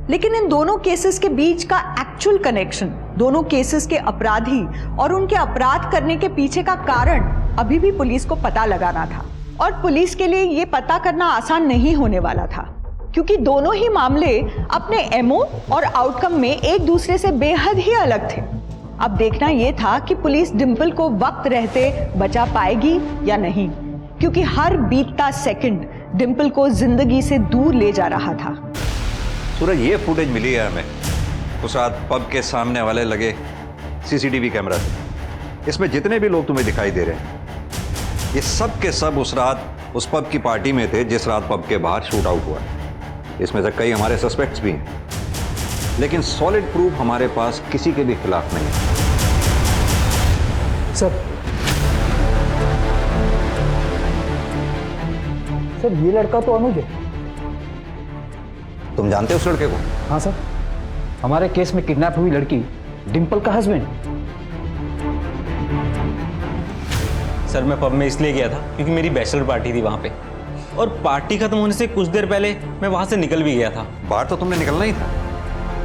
लेकिन इन दोनों केसेस के बीच का एक्चुअल कनेक्शन, दोनों केसेस के अपराधी और उनके अपराध करने के पीछे का कारण अभी भी पुलिस को पता लगाना था। और पुलिस के लिए ये पता करना आसान नहीं होने वाला था, क्योंकि दोनों ही मामले अपने एमओ और आउटकम में एक दूसरे से बेहद ही अलग थे। अब देखना यह था कि पुलिस डिंपल को वक्त रहते बचा पाएगी या नहीं, क्योंकि हर बीतता सेकंड डिंपल को जिंदगी से दूर ले जा रहा था। सूरज, ये फुटेज मिली है हमें उस रात पब के सामने वाले लगे सीसीटीवी कैमरा से। इसमें जितने भी लोग तुम्हें दिखाई दे रहे हैं, ये सब के सब उस रात उस पब की पार्टी में थे जिस रात पब के बाहर शूट आउट हुआ। इसमें से कई हमारे सस्पेक्ट्स भी हैं, लेकिन सॉलिड प्रूफ हमारे पास किसी के भी खिलाफ नहीं है। सर ये लड़का तो अनुज है। तुम जानते हो उस लड़के को? हाँ सर, हमारे केस में किडनैप हुई लड़की डिंपल का हस्बैंड। सर मैं पब में इसलिए गया था क्योंकि मेरी बैचलर पार्टी थी वहाँ पे, और पार्टी खत्म होने से कुछ देर पहले मैं वहाँ से निकल भी गया था। बाहर तो तुमने निकलना ही था,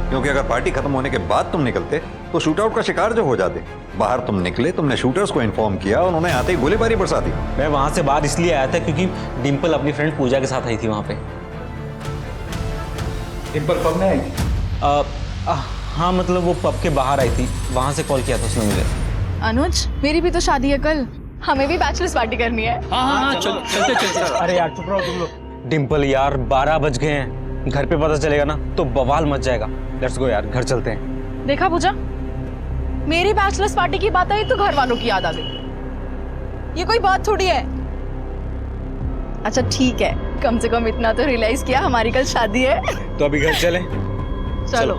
क्योंकि अगर पार्टी खत्म होने के बाद तुम निकलते तो शूट आउट का शिकार जो हो जाते। बाहर तुम निकले, तुमने शूटर्स को इन्फॉर्म किया, उन्होंने आते ही गोलीबारी बरसा दी। मैं वहाँ से बाहर इसलिए आया था क्योंकि डिंपल अपनी फ्रेंड पूजा के साथ आई थी वहाँ पे। डिंपल पब में आई थी? हाँ मतलब वो पब के बाहर आई थी, वहाँ से कॉल किया था उसने मुझे। अनुज, मेरी भी तो शादी है कल, हमें भी बैचलर्स पार्टी करनी है। हाँ चलते। अरे यार चुप रहो तुम लोग। डिंपल यार 12 बज गए हैं, घर पे पता चलेगा ना तो बवाल मच जाएगा। लेट्स गो यार, घर चलते हैं। देखा पूजा, मेरी बैचलर्स पार्टी की बात आई तो घर वालों की याद आ गई। ये कोई बात थोड़ी है। अच्छा ठीक है, कम से कम इतना तो रियलाइज किया हमारी कल शादी है। तो अभी घर चलें? चलो।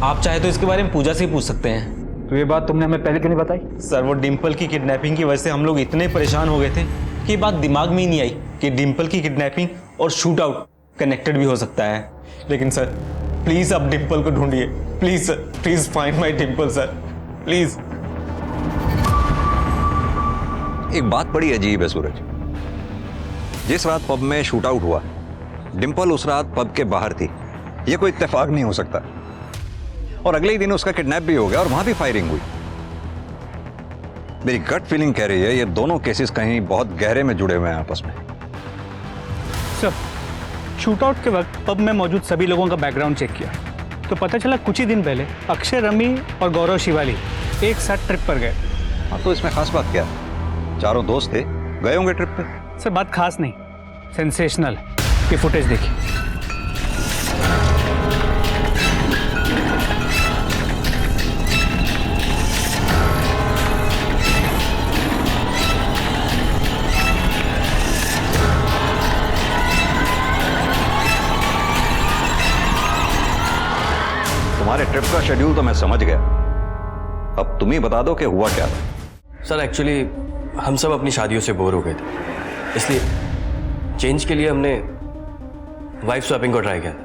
आप चाहे तो इसके बारे में पूजा से ही पूछ सकते हैं। तो ये बात तुमने हमें पहले क्यों नहीं बताई? सर वो डिंपल की किडनैपिंग की वजह से हम लोग इतने परेशान हो गए थे कि ये बात दिमाग में ही नहीं आई कि डिंपल की किडनैपिंग और शूट आउट कनेक्टेड भी हो सकता है। लेकिन सर प्लीज आप डिंपल को ढूंढिए, please sir, please find my Dimple sir, please. एक बात बड़ी अजीब है सूरज, जिस रात पब में शूट आउट हुआ डिंपल उस रात पब के बाहर थी। यह कोई इत्तेफाक नहीं हो सकता। और अगले ही दिन उसका किडनैप भी हो गया और वहां भी फायरिंग हुई। मेरी गट फीलिंग कह रही है ये दोनों केसेस कहीं बहुत गहरे में जुड़े हुए हैं आपस में। सर शूटआउट के वक्त पब में मौजूद सभी लोगों का बैकग्राउंड चेक किया तो पता चला कुछ ही दिन पहले अक्षय, रमी और गौरव शिवाली एक साथ ट्रिप पर गए। हाँ तो इसमें खास बात क्या? चारों दोस्त थे, गए होंगे ट्रिप पे। सर बात खास नहीं, सेंसेशनल। ये फुटेज देखिए। तुम्हारे ट्रिप का शेड्यूल तो मैं समझ गया, अब तुम ही बता दो कि हुआ क्या था। सर एक्चुअली हम सब अपनी शादियों से बोर हो गए थे, इसलिए चेंज के लिए हमने वाइफ स्वैपिंग को ट्राई किया था।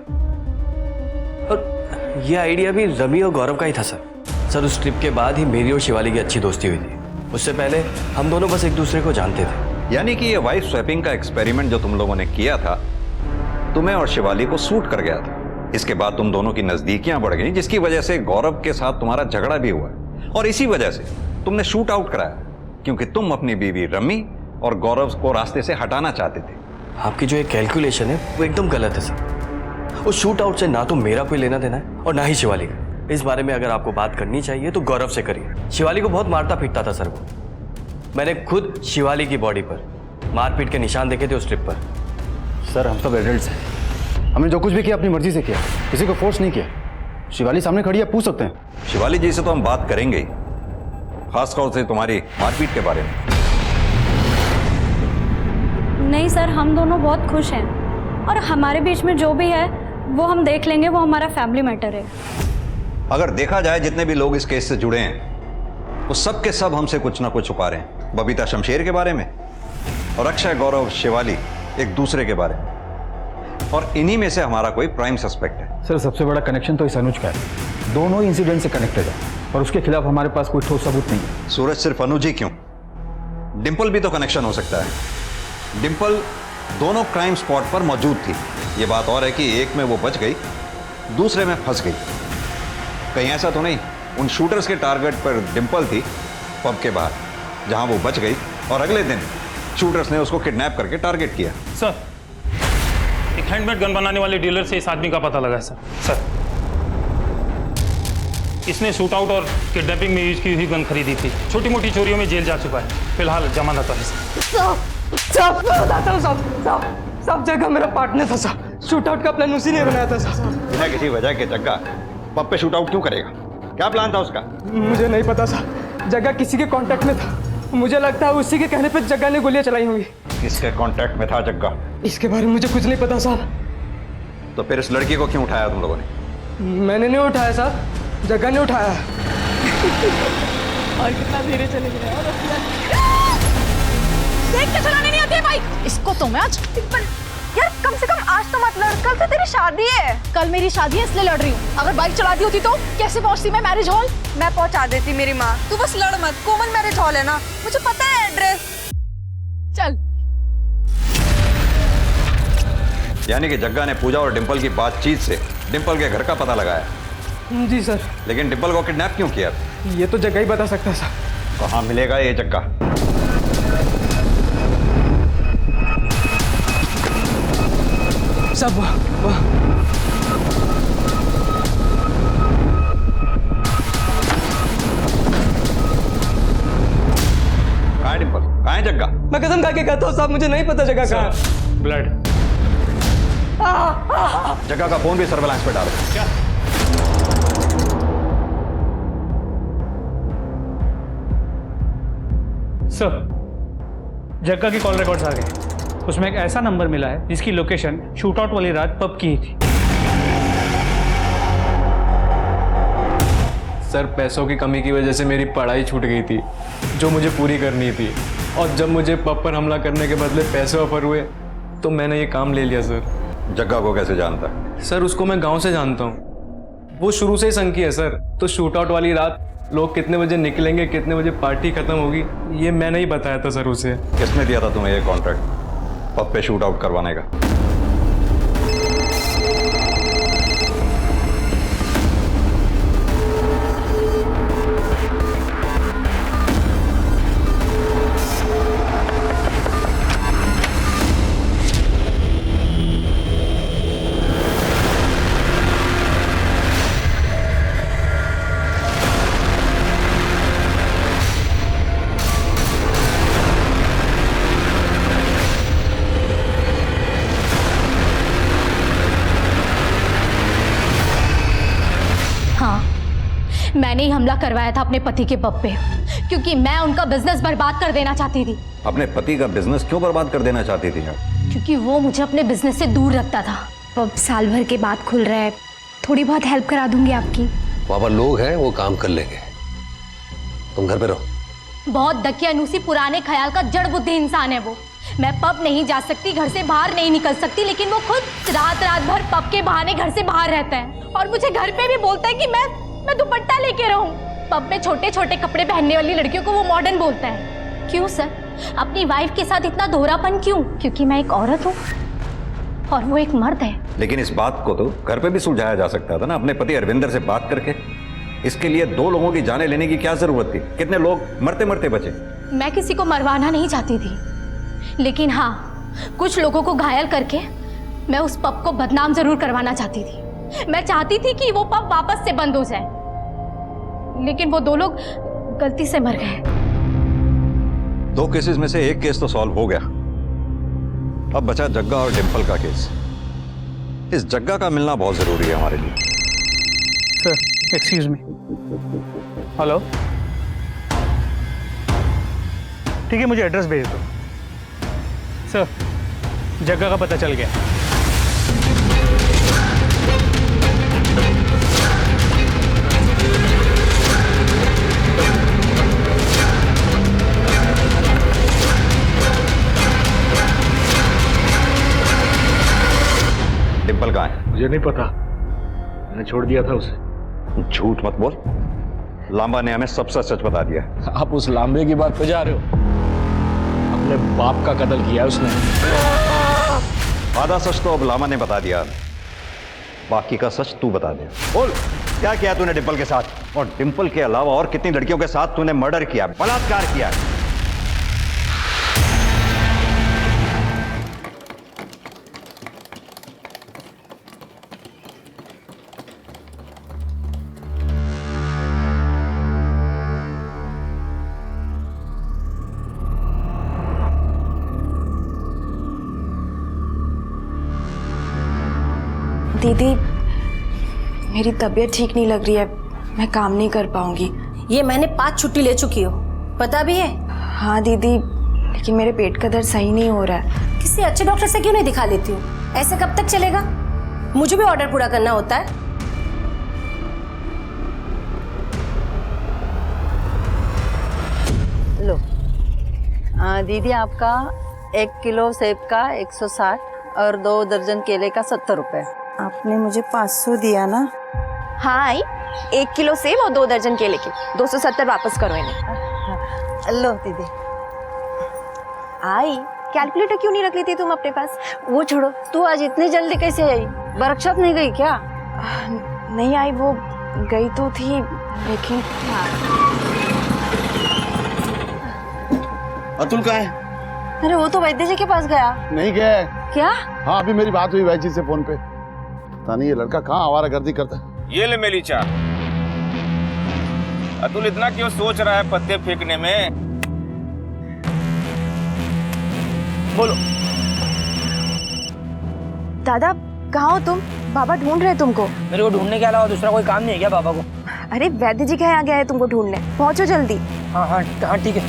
और ये आइडिया भी रमी और गौरव का ही था सर उस ट्रिप के बाद ही मेरी और शिवाली की अच्छी दोस्ती हुई थी। उससे पहले हम दोनों बस एक दूसरे को जानते थे। यानी कि ये वाइफ स्वैपिंग का एक्सपेरिमेंट जो तुम लोगों ने किया था तुम्हें और शिवाली को सूट कर गया था। इसके बाद तुम दोनों की नजदीकियां बढ़ गई, जिसकी वजह से गौरव के साथ तुम्हारा झगड़ा भी हुआ और इसी वजह से तुमने शूट आउट कराया, क्योंकि तुम अपनी बीवी रमी और गौरव को रास्ते से हटाना चाहते थे। आपकी जो ये कैलकुलेशन है वो एकदम गलत है सर। उस शूट आउट से ना तो मेरा कोई लेना देना है और ना ही शिवाली का। इस बारे में अगर आपको बात करनी चाहिए तो गौरव से करिए। शिवाली को बहुत मारता पीटता था सर वो। मैंने खुद शिवाली की बॉडी पर मारपीट के निशान देखे थे उस ट्रिप पर। सर हम सब एडल्ट्स हैं, हमने जो कुछ भी किया अपनी मर्जी से किया, किसी को फोर्स नहीं किया। शिवाली सामने खड़ी है, पूछ सकते हैं। शिवाली जी से तो हम बात करेंगे ही, खासतौर से तुम्हारी मारपीट के बारे में। नहीं सर, हम दोनों बहुत खुश हैं और हमारे बीच में जो भी है वो हम देख लेंगे, वो हमारा फैमिली मैटर है। अगर देखा जाए जितने भी लोग इस केस से जुड़े हैं वो सब के सब हमसे कुछ ना कुछ छुपा रहे हैं। बबीता शमशेर के बारे में और अक्षय गौरव शिवाली एक दूसरे के बारे में, और इन्हीं में से हमारा कोई प्राइम सस्पेक्ट है। सर सबसे बड़ा कनेक्शन तो इस अनुज का है, दोनों इंसिडेंट से कनेक्टेड है और उसके खिलाफ हमारे पास कोई ठोस सबूत नहीं है। सूरज सिर्फ अनुज ही क्यों, डिंपल भी तो कनेक्शन हो सकता है। डिंपल दोनों क्राइम स्पॉट पर मौजूद थी। ये बात और है कि एक में वो बच गई, दूसरे में फंस गई। कहीं ऐसा तो नहीं उन शूटर्स के टारगेट पर डिंपल थी पब के बाहर, जहां वो बच गई और अगले दिन शूटर्स ने उसको किडनैप करके टारगेट किया। सर, एक हैंडमेड गन बनाने वाले डीलर से इस आदमी का पता लगा है सर। इसने शूट आउट और किडनैपिंग में यूज की हुई गन खरीदी थी। छोटी मोटी चोरियों में जेल जा चुका है, फिलहाल जमानत पर है। सब जगह मेरा पार्टनर था साहब, शूट आउट का प्लान उसी ने बनाया था साहब। बिना किसी वजह के जग्गा पब पे शूट आउट क्यों करेगा? क्या प्लान था उसका? मुझे नहीं पता साहब, जगह किसी के कांटेक्ट में था। मुझे लगता है उसी के कहने पे जगह ने गोलियां चलाई होंगी। किसके कांटेक्ट में था जग्गा? इसके बारे में मुझे कुछ नहीं पता साहब। तो फिर इस लड़की को क्यों उठाया तुम लोगों ने? मैंने नहीं उठाया साहब, जगह ने उठाया। और कितना धीरे चले गए। देख के चलाने नहीं आती है बाइक। इसको तो मैं आज यार कम से कम आज तो मत लड़, कल तो तेरी शादी है। कल मेरी शादी है इसलिए लड़ रही हूँ। अगर बाइक चलाती होती तो कैसे पहुँचती मैं मैरिज हॉल? मैं पहुँचा देती मेरी माँ। तू बस लड़ मत, कॉमन मैरिज हॉल है ना, मुझे पता है एड्रेस। चल। यानी कि जग्गा ने पूजा और डिंपल की बातचीत से डिंपल के घर का पता लगाया। जी सर। लेकिन डिंपल को किडनैप क्यों किया? ये तो जगह ही बता सकता है सर। कहाँ मिलेगा ये जग्गा? सब वाह। कहाँ है डिंपल? कहाँ है जग्गा? मैं कसम खा के कहता हूँ साहब, मुझे नहीं पता जगह कहाँ है। ब्लड। जग्गा का फोन भी सर्वेलांस पे डालो। क्या? सर, जग्गा की कॉल रिकॉर्ड्स आ गए। उसमें एक ऐसा नंबर मिला है जिसकी लोकेशन शूटआउट वाली रात पब की ही थी। सर, पैसों की कमी की वजह से मेरी पढ़ाई छूट गई थी जो मुझे पूरी करनी थी, और जब मुझे पब पर हमला करने के बदले पैसे ऑफर हुए तो मैंने ये काम ले लिया। सर, जग्गा को कैसे जानता है? सर उसको मैं गांव से जानता हूँ, वो शुरू से ही संकी है सर। तो शूट आउट वाली रात लोग कितने बजे निकलेंगे, कितने बजे पार्टी खत्म होगी, ये मैंने ही बताया था सर उसे। किसने दिया था तुम्हें ये कॉन्ट्रैक्ट पब पे शूट आउट करवाने का? मैंने ही हमला करवाया था अपने पति के पब पे, क्योंकि मैं उनका बिजनेस बर्बाद कर देना चाहती थी। अपने पति का बिजनेस क्यों बर्बाद कर देना चाहती थी आप? क्योंकि वो मुझे अपने बिजनेस से दूर रखता था। पब साल भर के बाद खुल रहा है, थोड़ी बहुत हेल्प करा दूंगी आपकी। वहाँ पर लोग हैं, वो काम कर लेंगे, तुम घर पे रहो। बहुत दकियानूसी पुराने ख्याल का जड़ बुद्धि इंसान है वो। मैं पब नहीं जा सकती, घर से बाहर नहीं निकल सकती, लेकिन वो खुद रात रात भर पब के बहाने घर से बाहर रहता है और मुझे घर पे भी बोलता है कि मैं दुपट्टा लेके रहूं। पब में छोटे छोटे कपड़े पहनने वाली लड़कियों को वो मॉडर्न बोलता है। क्यों सर, अपनी वाइफ के साथ इतना दोहरापन क्यों? क्योंकि मैं एक औरत हूँ और वो एक मर्द है। लेकिन इस बात को तो घर पे भी सुलझाया जा सकता था ना, अपने पति अरविंदर से बात करके। इसके लिए दो लोगों की जाने लेने की क्या जरूरत थी? कितने लोग मरते मरते बचे। मैं किसी को मरवाना नहीं चाहती थी, लेकिन हाँ, कुछ लोगों को घायल करके मैं उस पब को बदनाम जरूर करवाना चाहती थी। मैं चाहती थी कि वो पब वापस से बंद हो जाए, लेकिन वो दो लोग गलती से मर गए। दो केसेस में से एक केस तो सॉल्व हो गया, अब बचा जग्गा और डिंपल का केस। इस जग्गा का मिलना बहुत जरूरी है हमारे लिए। Sir, excuse me. हेलो, ठीक है, मुझे एड्रेस भेज दो। सर, जगह का पता चल गया। डिम्पल कहाँ है? मुझे नहीं पता, मैंने छोड़ दिया था उसे। झूठ मत बोल, लांबा ने हमें सब सच बता दिया। आप उस लांबे की बात पे जा रहे हो? अपने बाप का कत्ल किया उसने। आधा सच तो अब लामा ने बता दिया, बाकी का सच तू बता दे। बोल, क्या किया तूने डिम्पल के साथ? और डिम्पल के अलावा और कितनी लड़कियों के साथ तूने मर्डर किया, बलात्कार किया? दीदी, मेरी तबीयत ठीक नहीं लग रही है, मैं काम नहीं कर पाऊंगी। ये मैंने 5 छुट्टी ले चुकी हो, पता भी है? हाँ दीदी, लेकिन मेरे पेट का दर्द सही नहीं हो रहा है। किसी अच्छे डॉक्टर से क्यों नहीं दिखा लेती हूँ? ऐसे कब तक चलेगा? मुझे भी ऑर्डर पूरा करना होता है। लो दीदी, आपका 1 किलो सेब का 160 और 2 दर्जन केले का 70 रुपए। आपने मुझे 500 दिया ना? हाँ आई, 1 किलो सेब और 2 दर्जन केले के 270 वापस करो इन्हें। लो दीदी। आई, कैलकुलेटर क्यों नहीं रख लेती तुम अपने पास? वो छोड़ो, तू आज इतनी जल्दी कैसे आई? वर्कशॉप नहीं गई क्या? नहीं आई, वो गई तो थी लेकिन। अतुल कहाँ है? अरे वो तो वैद्य जी के पास गया। नहीं गया। क्या? हाँ, अभी मेरी बात हुई वैद्य जी से फोन पे। पता नहीं ये लड़का कहाँ आवारागर्दी करता है। ये ले मेरी चाय। अतुल इतना क्यों सोच रहा है पत्ते फेंकने में? बोलो। दादा, कहाँ हो तुम? बाबा ढूंढ रहे तुमको। मेरे को ढूंढने के अलावा दूसरा कोई काम नहीं है क्या बाबा को? अरे वैद्य जी के यहाँ गया है तुमको ढूंढने, पहुंचो जल्दी। हाँ हाँ हाँ ठीक है,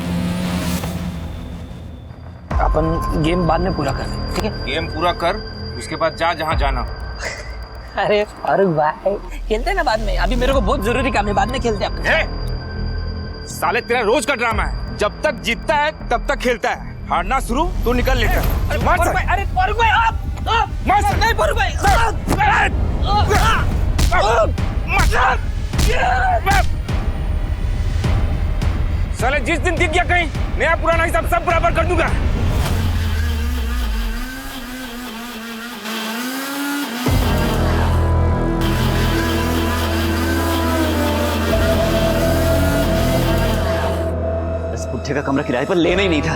अपन गेम बाद में पूरा कर दें, ठीक है? गेम पूरा कर, उसके बाद जा जहाँ जाना। अरे फारूक भाई, खेलते हैं ना बाद में, अभी मेरे को बहुत जरूरी काम है, बाद में खेलते हैं। साले तेरा रोज का ड्रामा है, जब तक जीतता है तब तक खेलता है, हारना शुरू तो निकल लेता है। अरे फारूक भाई, आप नहीं फारूक भाई, साले जिस दिन दिख गया कहीं, नया पुराना हिसाब सब बराबर कर दूंगा। इस बुढ़े का कमरा किराए पर लेना ही नहीं था,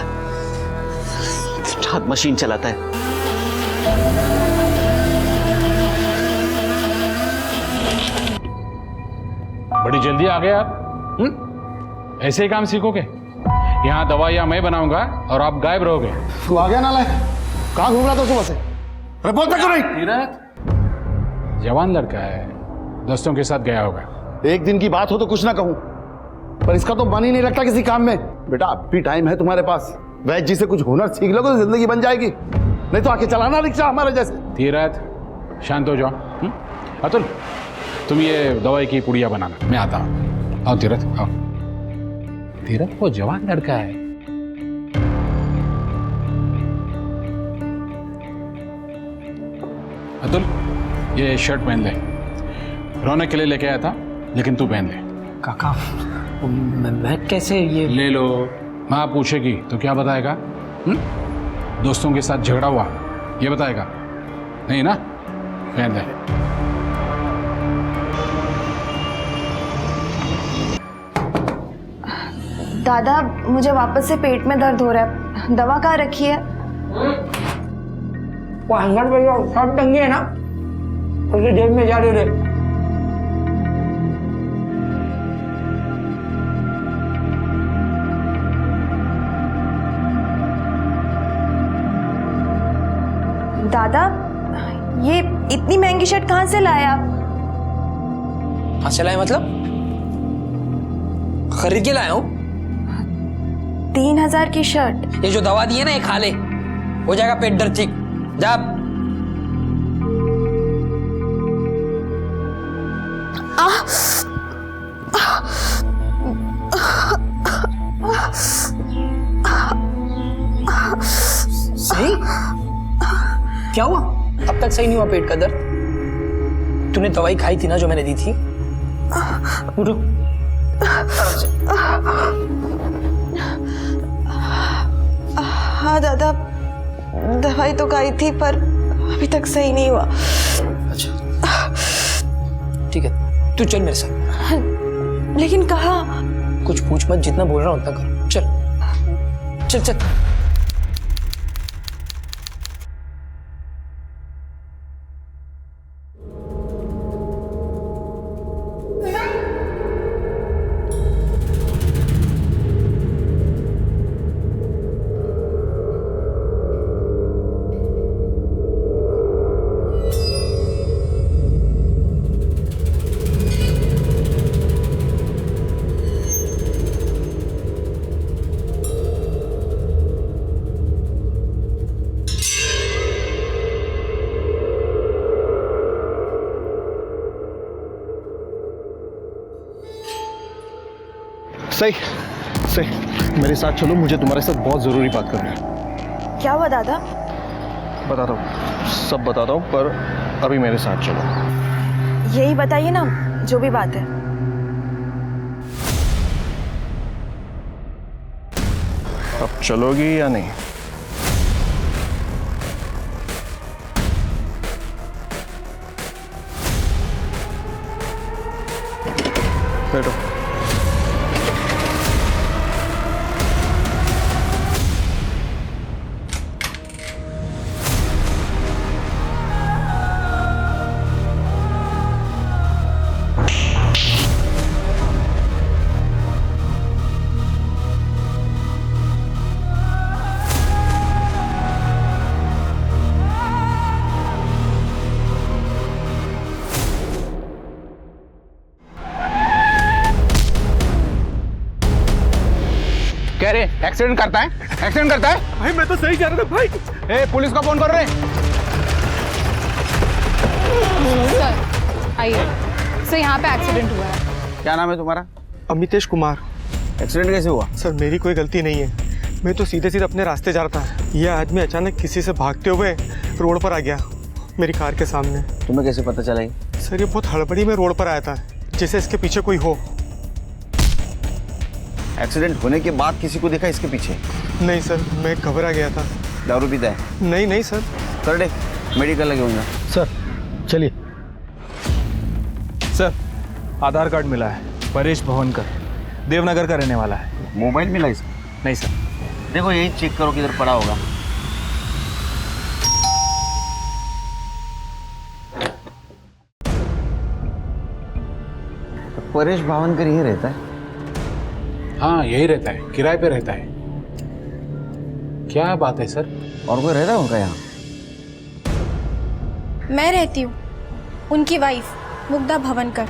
हाथ मशीन चलाता है। बड़ी जल्दी आ गए आप। ऐसे ही काम सीखोगे? यहाँ दवाइयाँ मैं बनाऊंगा और आप गायब रहोगे। तू आ गया नालायक, कहाँ घूम रहा था सुबह से? अरे बोलता क्यों नहीं? जवान लड़का है, दोस्तों के साथ गया होगा। एक दिन की बात हो तो कुछ ना कहूँ, पर इसका तो मन ही नहीं लगता किसी काम में। बेटा अब भी टाइम है तुम्हारे पास, वैद्य जी से कुछ हुनर सीख लोगे तो जिंदगी बन जाएगी, नहीं तो आके चलाना रिक्शा हमारे जैसे। तीरथ, शांत हो जाओ। अतुल, तुम ये दवाई की पुड़िया बनाना, मैं आता हूँ। आओ तीरथ, आओ। तीरथ वो जवान लड़का है। अतुल, ये शर्ट पहन ले, रौनक के लिए लेके आया था, लेकिन तू पहन ले। काका, मैं कैसे ये? ले लो। माँ पूछेगी तो क्या बताएगा? दोस्तों के साथ झगड़ा हुआ, ये बताएगा? नहीं ना? पहन ले। दादा, मुझे वापस से पेट में दर्द हो रहा है, दवा कहाँ रखी है? वो हंगर भैया शर्ट टंगी है ना, उसके जेब में जा रहे। दादा, ये इतनी महंगी शर्ट कहाँ से लाए आप? कहाँ से लाए मतलब? खरीद के लाया हूँ। 3000 की शर्ट? ये जो दवा दी है ना, ये खा ले, हो जाएगा पेट दर्द ठीक। जा। सही? क्या हुआ? अब तक सही नहीं हुआ पेट का दर्द? तूने दवाई खाई थी ना जो मैंने दी थी? उठो। हाँ दादा, दवाई तो खाई थी पर अभी तक सही नहीं हुआ। अच्छा ठीक है, तू चल मेरे साथ। लेकिन कहाँ? कुछ पूछ मत, जितना बोल रहा हूँ उतना कर। चल चल चल। सही सही, मेरे साथ चलो, मुझे तुम्हारे साथ बहुत ज़रूरी बात करनी है। क्या हुआ दादा? बताता हूँ, सब बताता हूँ, पर अभी मेरे साथ चलो। यही बताइए ना, जो भी बात है। अब चलोगी या नहीं? बैठो। कह रहे एक्सीडेंट करता है, एक्सीडेंट करता है। भाई मैं तो सही जा रहा था भाई। ए, पुलिस को फोन कर रहे। सर आइए। सर यहाँ पे एक्सीडेंट हुआ है। क्या नाम है तुम्हारा? अमितेश कुमार। एक्सीडेंट कैसे हुआ? सर मेरी कोई गलती नहीं है, मैं तो सीधे सीधे अपने रास्ते जा रहा था। यह आदमी अचानक किसी से भागते हुए रोड पर आ गया, मेरी कार के सामने। तुम्हें कैसे पता चला? सर ये बहुत हड़बड़ी में रोड पर आया था, जैसे इसके पीछे कोई हो। एक्सीडेंट होने के बाद किसी को देखा इसके पीछे? नहीं सर, मैं घबरा गया था। दारू पीता है? नहीं नहीं सर। कर दे, मेडिकल लगे होंगे। सर चलिए। सर आधार कार्ड मिला है, परेश भवनकर, देवनगर का रहने वाला है। मोबाइल मिला इसका? नहीं सर। देखो यही चेक करो किधर पड़ा होगा। परेश भावनकर यही रहता है? हाँ यही रहता है, किराए पे रहता है। क्या बात है सर? और कोई रहता है उनका यहाँ? मैं रहती हूँ, उनकी वाइफ मुग्धा भवनकर।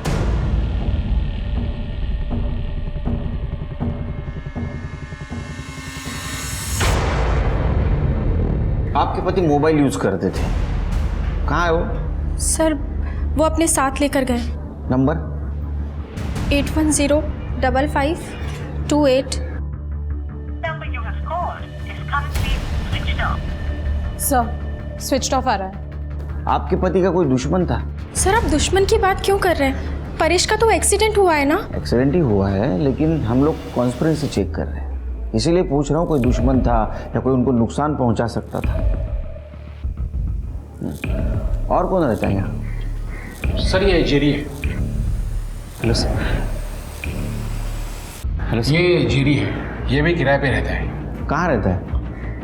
आपके पति मोबाइल यूज करते थे, कहाँ है वो? सर वो अपने साथ लेकर गए। नंबर? 81055228। सर स्विच ऑफ आ रहा है। आपके पति का कोई दुश्मन था? सर आप दुश्मन की बात क्यों कर रहे हैं? परेश का तो एक्सीडेंट हुआ है ना। एक्सीडेंट ही हुआ है, लेकिन हम लोग कॉन्स्पिरेसी चेक कर रहे हैं, इसीलिए पूछ रहा हूँ कोई दुश्मन था या कोई उनको नुकसान पहुंचा सकता था। और कौन रहता है यहाँ? सर ये जेरी है। Hello sir. Hello sir. ये जेरी है, ये भी किराए पे रहता है। कहाँ रहता है?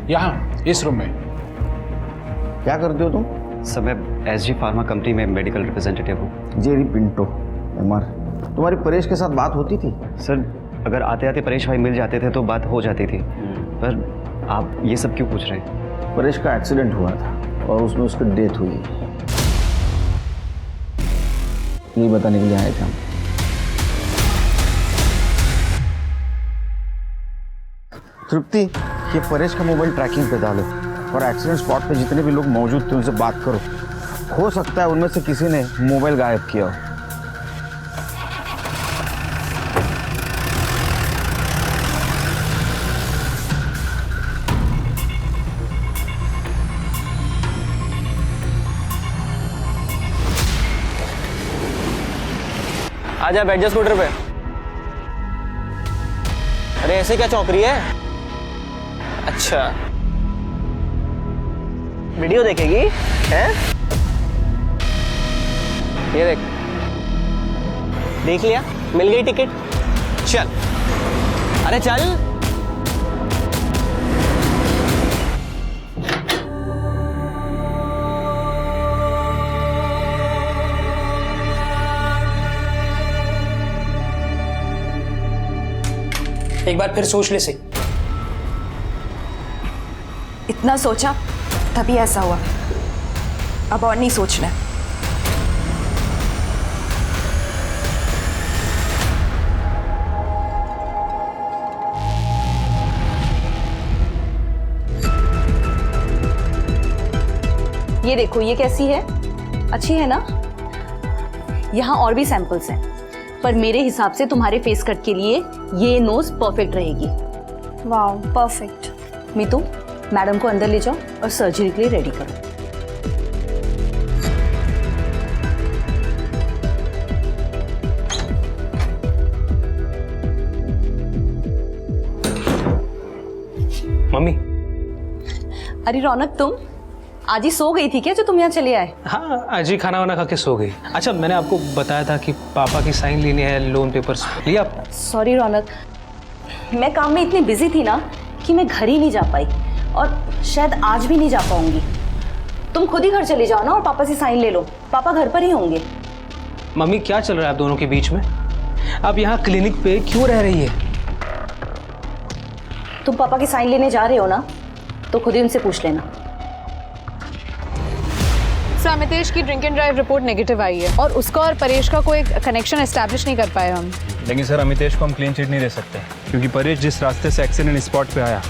यहाँ इस रूम में। क्या करते हो तुम? सर मैं SG फार्मा कंपनी में मेडिकल रिप्रेजेंटेटिव हूँ। Jerry Pinto MR। तुम्हारी परेश के साथ बात होती थी? सर अगर आते आते परेश भाई मिल जाते थे तो बात हो जाती थी, पर आप ये सब क्यों पूछ रहे हैं? परेश का एक्सीडेंट हुआ था और उसमें उसकी डेथ हुई, ये बताने के लिए आए थे हम। तृप्ति, ये परेश का मोबाइल ट्रैकिंग पे डालो और एक्सीडेंट स्पॉट पे जितने भी लोग मौजूद थे उनसे बात करो। हो सकता है उनमें से किसी ने मोबाइल गायब किया हो। आजा बैठ जा स्कूटर पे। अरे ऐसे क्या चौंक रही है? अच्छा वीडियो देखेगी हैं? ये देख लिया, मिल गई टिकट। चल अरे चल। एक बार फिर सोच ले सही। इतना सोचा तभी ऐसा हुआ, अब और नहीं सोचना। ये देखो, ये कैसी है? अच्छी है ना? यहाँ और भी सैंपल्स हैं, पर मेरे हिसाब से तुम्हारे फेस कट के लिए ये नोज परफेक्ट रहेगी। Wow perfect. मीतू, मैडम को अंदर ले जाओ और सर्जरी के लिए रेडी करो। मम्मी। अरे रौनक, तुम आज ही सो गई थी क्या जो तुम यहाँ चले आए? हाँ, आज ही खाना वाना खा के सो गई। अच्छा, मैंने आपको बताया था कि पापा की साइन लेनी है लोन पेपर्स, लिया आप? सॉरी रौनक, मैं काम में इतनी बिजी थी ना कि मैं घर ही नहीं जा पाई, और शायद आज भी नहीं जा पाऊंगी। तुम खुद ही घर चले जाओ ना और पापा से साइन ले लो, पापा घर पर ही होंगे। मम्मी, क्या चल रहा है आप दोनों के बीच में? आप यहाँ क्लिनिक पे क्यों रह रही है? तुम पापा की साइन लेने जा रहे हो ना, तो खुद ही उनसे पूछ लेना। सर, अमितेश की drink and drive report negative आई है और उसका और परेश का कोई कनेक्शन एस्टैब्लिश नहीं कर पाए हम। लेकिन सर, अमितेश को हम क्लीन चिट नहीं दे सकते, क्योंकि परेश जिस रास्ते से एक्सीडेंट स्पॉट पे आया,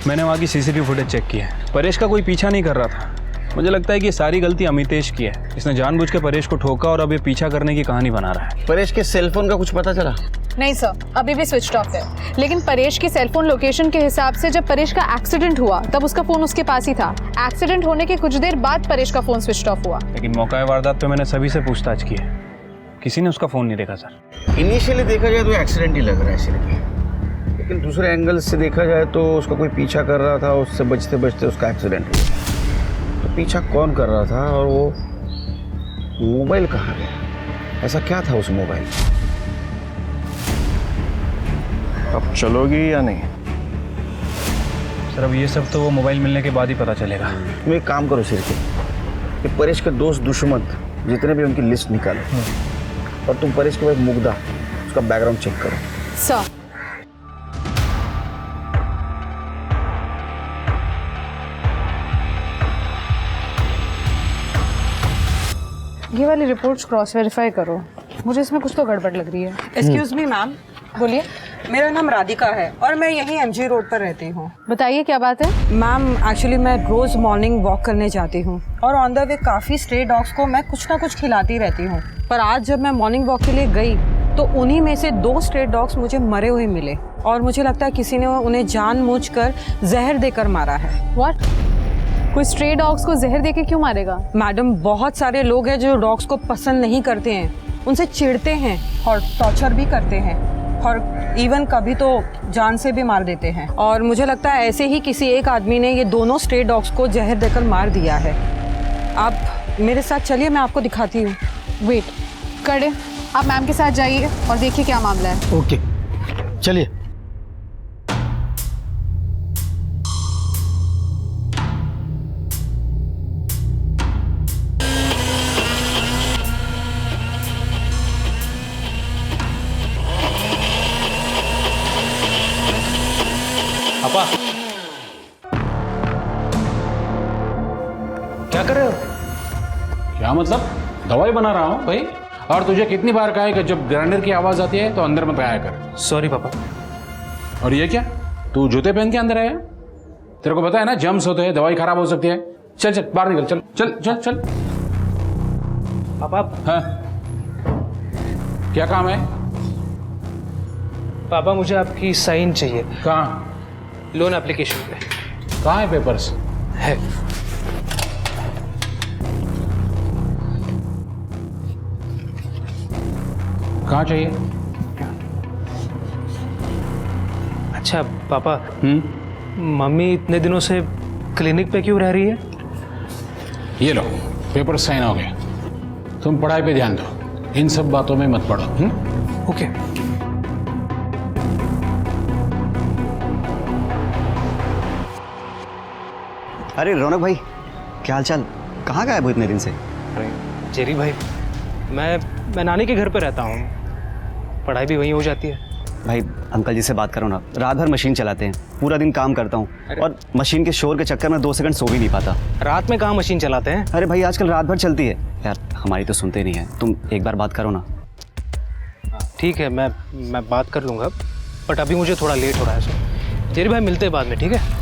मैंने वहाँ की सीसीटीवी फुटेज चेक की है। परेश का कोई पीछा नहीं कर रहा था। मुझे लगता है कि सारी गलती अमितेश की है। इसने जानबूझ के परेश को ठोका और अब ये पीछा करने की कहानी बना रहा है। परेश के सेलफोन का कुछ पता चला? नहीं सर, अभी भी स्विच ऑफ है। लेकिन परेश की सेलफोन लोकेशन के हिसाब से जब परेश का एक्सीडेंट हुआ तब उसका फोन उसके पास ही था। एक्सीडेंट होने के कुछ देर बाद परेश का फोन स्विच ऑफ हुआ। लेकिन मौका वारदात पे मैंने सभी से पूछताछ की है, किसी ने उसका फोन नहीं देखा सर। इनिशियली देखा जाए तो एक्सीडेंट ही लग रहा है सिर्फ, लेकिन दूसरे एंगल से देखा जाए तो उसका कोई पीछा कर रहा था, उससे बचते बचते उसका एक्सीडेंट हुआ। तो पीछा कौन कर रहा था और वो मोबाइल कहाँ गया? ऐसा क्या था उस मोबाइल? अब चलोगी या नहीं? सर, अब ये सब तो वो मोबाइल मिलने के बाद ही पता चलेगा। तुम एक काम करो सिर्फ, कि परेश के दोस्त दुश्मन जितने भी उनकी लिस्ट निकालो और तुम परेश के बाद मुग्धा उसका बैकग्राउंड चेक करो। सर, ये वाली रिपोर्ट्स क्रॉस वेरीफाई करो, मुझे इसमें कुछ तो गड़बड़ लग रही है। Excuse me ma'am. बोलिए। मेरा नाम राधिका है और मैं यहीं एमजी रोड पर रहती हूँ। बताइए क्या बात है? मैम, एक्चुअली मैं रोज़ मॉर्निंग वॉक करने जाती हूँ और ऑन द वे काफ़ी स्ट्रे डॉग्स को मैं कुछ ना कुछ खिलाती रहती हूँ, पर आज जब मैं मॉर्निंग वॉक के लिए गई तो उन्हीं में से 2 स्ट्रे डॉग्स मुझे मरे हुए मिले और मुझे लगता है किसी ने उन्हें जानबूझकर जहर देकर मारा है। व्हाट? कोई स्ट्रे डॉग्स को जहर देके क्यों मारेगा? मैडम, बहुत सारे लोग हैं जो डॉग्स को पसंद नहीं करते हैं, उनसे चिढ़ते हैं और टॉर्चर भी करते हैं और इवन कभी तो जान से भी मार देते हैं। और मुझे लगता है ऐसे ही किसी एक आदमी ने ये दोनों स्ट्रे डॉग्स को जहर देकर मार दिया है। आप मेरे साथ चलिए, मैं आपको दिखाती हूँ। वेट करे, आप मैम के साथ जाइए और देखिए क्या मामला है। ओके, चलिए। पापा, क्या कर रहे हो? क्या मतलब? दवाई बना रहा हूँ भाई। और तुझे कितनी बार कहा है कि जब ग्राइंडर की आवाज आती है तो अंदर मत आया कर। सॉरी पापा। और ये क्या, तू जूते पहन के अंदर आया? तेरे को पता है ना, जम्स होते हैं, दवाई खराब हो सकती है। चल चल बाहर निकल, चल चल चल चल। पापा। हाँ क्या काम है? पापा मुझे आपकी साइन चाहिए। कहाँ? लोन एप्लीकेशन पे। कहाँ है पेपर्स? है। कहाँ चाहिए? अच्छा पापा, मम्मी इतने दिनों से क्लिनिक पे क्यों रह रही है? ये लो पेपर साइन हो गए। तुम पढ़ाई पे ध्यान दो, इन सब बातों में मत पड़ो। ओके। अरे रौनक भाई, क्या हाल चाल? कहाँ गायब हो इतने दिन से? अरे जेरी भाई, मैं नानी के घर पे रहता हूँ, पढ़ाई भी वहीं हो जाती है। भाई अंकल जी से बात करो ना, रात भर मशीन चलाते हैं, पूरा दिन काम करता हूँ और मशीन के शोर के चक्कर में 2 सेकंड सो भी नहीं पाता। रात में कहाँ मशीन चलाते हैं? अरे भाई आजकल रात भर चलती है यार, हमारी तो सुनते नहीं है। तुम एक बार बात करो ना। ठीक है, मैं बात कर लूँगा, बट अभी मुझे थोड़ा लेट हो रहा है। सर जेरी भाई मिलते हैं बाद में, ठीक है?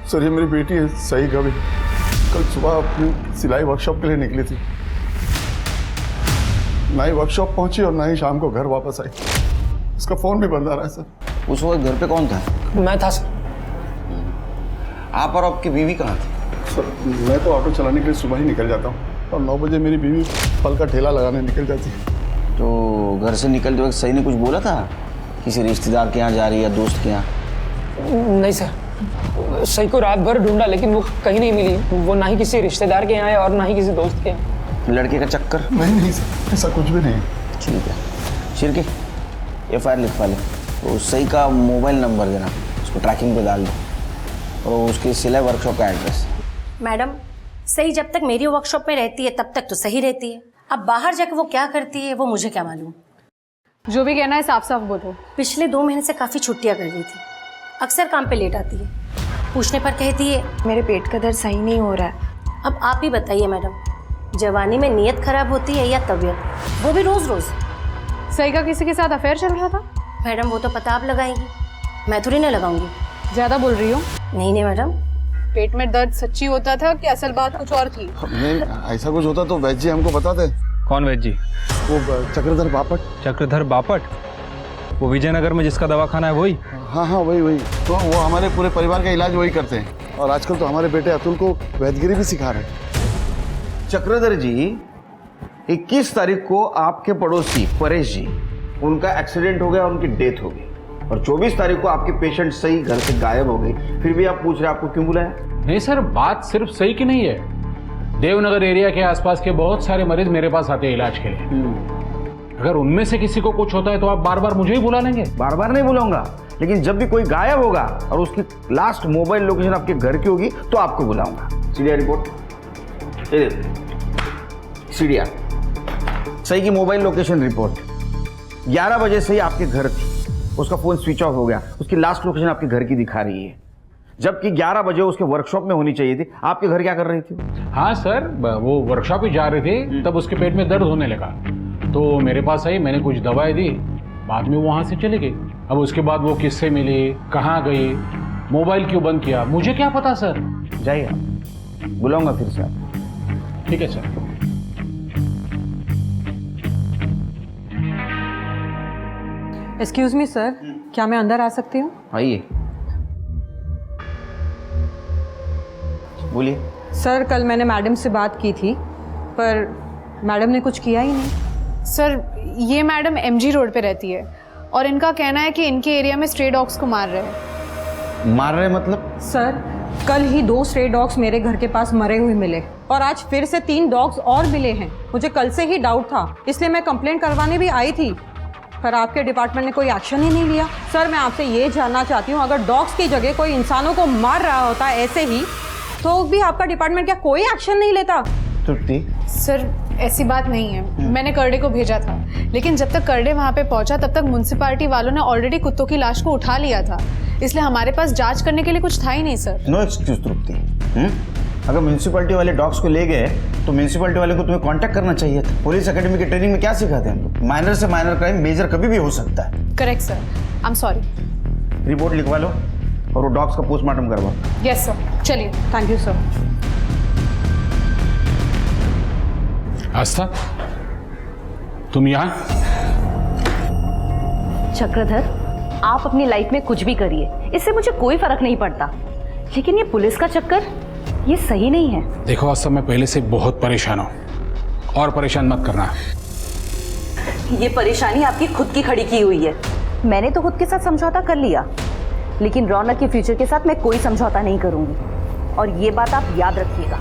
सर ये मेरी बेटी है सही कभी, कल सुबह अपनी सिलाई वर्कशॉप के लिए निकली थी, ना ही वर्कशॉप पहुंची और ना ही शाम को घर वापस आई। उसका फोन भी बंद आ रहा है सर। उस वक्त घर पे कौन था? मैं था सर। आप और आपकी बीवी कहाँ थी? सर मैं तो ऑटो चलाने के लिए सुबह ही निकल जाता हूँ और 9 बजे मेरी बीवी फल का ठेला लगाने निकल जाती है। तो घर से निकलते वक्त सही ने कुछ बोला था? किसी रिश्तेदार के यहाँ जा रही है, दोस्त के यहाँ? नहीं सर, सही को रात भर ढूंढा लेकिन वो कहीं नहीं मिली। वो ना ही किसी रिश्तेदार के यहाँ है और ना ही किसी दोस्त के यहाँ। लड़के का चक्कर? नहीं सर, ऐसा कुछ भी नहीं। ठीक है शिरके, FIR लिखवा ले। तो सही का मोबाइल नंबर देना, उसको ट्रैकिंग पे डाल दो और उसकी सिलाई वर्कशॉप का एड्रेस। मैडम सही जब तक मेरी वर्कशॉप में रहती है तब तक तो सही रहती है, अब बाहर जाकर वो क्या करती है वो मुझे क्या मालूम। जो भी कहना है साफ साफ बोलो। पिछले 2 महीने से काफ़ी छुट्टियाँ कर रही थी, अक्सर काम पे लेट आती है, पूछने पर कहती है मेरे पेट का दर्द सही नहीं हो रहा है। अब आप ही बताइए मैडम, जवानी में नीयत खराब होती है या तबीयत, वो भी रोज रोज। सही का किसी के साथ अफेयर चल रहा था? मैडम वो तो पता आप लगाएंगी, मैं थोड़ी ना लगाऊंगी। ज्यादा बोल रही हो। नहीं मैडम। पेट में दर्द सच्ची होता था कि असल बात कुछ और थी? नहीं ऐसा कुछ होता तो वैद्य जी हमको बताते। कौन वैद्य जी? वो चक्रधर बापट। चक्रधर बापट? वो विजयनगर में जिसका दवाखाना है वही? हाँ वही। तो वो हमारे पूरे परिवार का इलाज वही करते हैं और आजकल तो हमारे बेटे अतुल को वैद्यगिरी भी सिखा रहे हैं। चक्रधर जी, 21 तारीख को आपके पड़ोसी परेश जी, उनका एक्सीडेंट हो गया, उनकी डेथ हो गई और 24 तारीख को आपके पेशेंट सही घर से गायब हो गई। फिर भी आप पूछ रहे आपको क्यों बुलाया? नहीं सर, बात सिर्फ सही की नहीं है। देवनगर एरिया के आसपास के बहुत सारे मरीज मेरे पास आते हैं इलाज के लिए। अगर उनमें से किसी को कुछ होता है तो आप बार बार मुझे ही बुला लेंगे? बार बार नहीं बुलाऊंगा, लेकिन जब भी कोई गायब होगा और उसकी लास्ट मोबाइल लोकेशन आपके घर की होगी तो आपको बुलाऊंगा। सीडीआर रिपोर्ट, सीडीआर सही की मोबाइल लोकेशन रिपोर्ट 11 बजे से ही आपके घर थी, उसका फोन स्विच ऑफ हो गया, उसकी लास्ट लोकेशन आपके घर की दिखा रही है, जबकि 11 बजे उसके वर्कशॉप में होनी चाहिए थी। आपके घर क्या कर रही थी? हाँ सर, वो वर्कशॉप ही जा रहे थे, तब उसके पेट में दर्द होने लगा तो मेरे पास आई, मैंने कुछ दवाएं दी, बाद में वहाँ से चली गई। अब उसके बाद वो किससे मिली, कहाँ गई, मोबाइल क्यों बंद किया, मुझे क्या पता सर। जाइए आप, बुलाऊंगा फिर से आप। ठीक है सर। एक्सक्यूज मी सर, क्या मैं अंदर आ सकती हूँ? आइए, बोलिए। सर कल मैंने मैडम से बात की थी पर मैडम ने कुछ किया ही नहीं। सर ये मैडम MG रोड पे रहती है और इनका कहना है कि इनके एरिया में स्ट्रे डॉग्स को मार रहे हैं। मार रहे मतलब? सर कल ही 2 स्ट्रे डॉग्स मेरे घर के पास मरे हुए मिले और आज फिर से 3 डॉग्स और मिले हैं। मुझे कल से ही डाउट था, इसलिए मैं कंप्लेंट करवाने भी आई थी, पर आपके डिपार्टमेंट ने कोई एक्शन ही नहीं लिया। सर मैं आपसे ये जानना चाहती हूँ, अगर डॉग्स की जगह कोई इंसानों को मार रहा होता ऐसे ही तो भी आपका डिपार्टमेंट क्या कोई एक्शन नहीं लेता? तृप्ति, सर ऐसी बात नहीं है, मैंने करडे को भेजा था, लेकिन जब तक करडे वहाँ पे पहुँचा तब तक म्युनिसिपैलिटी वालों ने ऑलरेडी कुत्तों की लाश को उठा लिया था। इसलिए हमारे पास जांच करने के लिए कुछ था ही नहीं सर। नो एक्सक्यूज तृप्ति। अगर म्यूनसिपैलिटी वाले डॉग्स को ले गए तो म्यूनसिपैलिटी वाले को तुम्हें कांटेक्ट करना चाहिए था। पुलिस एकेडमी की ट्रेनिंग में क्या सिखाते हैं हम लोग? माइनर से माइनर क्राइम मेजर कभी भी हो सकता है। Correct sir, I am sorry. Report लिखवा लो और वो डॉग्स का पोस्टमार्टम करवाओ। यस सर, चलिए। Thank you sir. आस्था, तुम यहाँ? चक्रधर, आप अपनी लाइफ में कुछ भी करिए, इससे मुझे कोई फर्क नहीं पड़ता, लेकिन ये पुलिस का चक्कर, ये सही नहीं है। देखो आस्था, मैं पहले से बहुत परेशान हूँ और परेशान मत करना। ये परेशानी आपकी खुद की खड़ी की हुई है। मैंने तो खुद के साथ समझौता कर लिया, लेकिन रौनक के फ्यूचर के साथ मैं कोई समझौता नहीं करूंगी, और ये बात आप याद रखिएगा।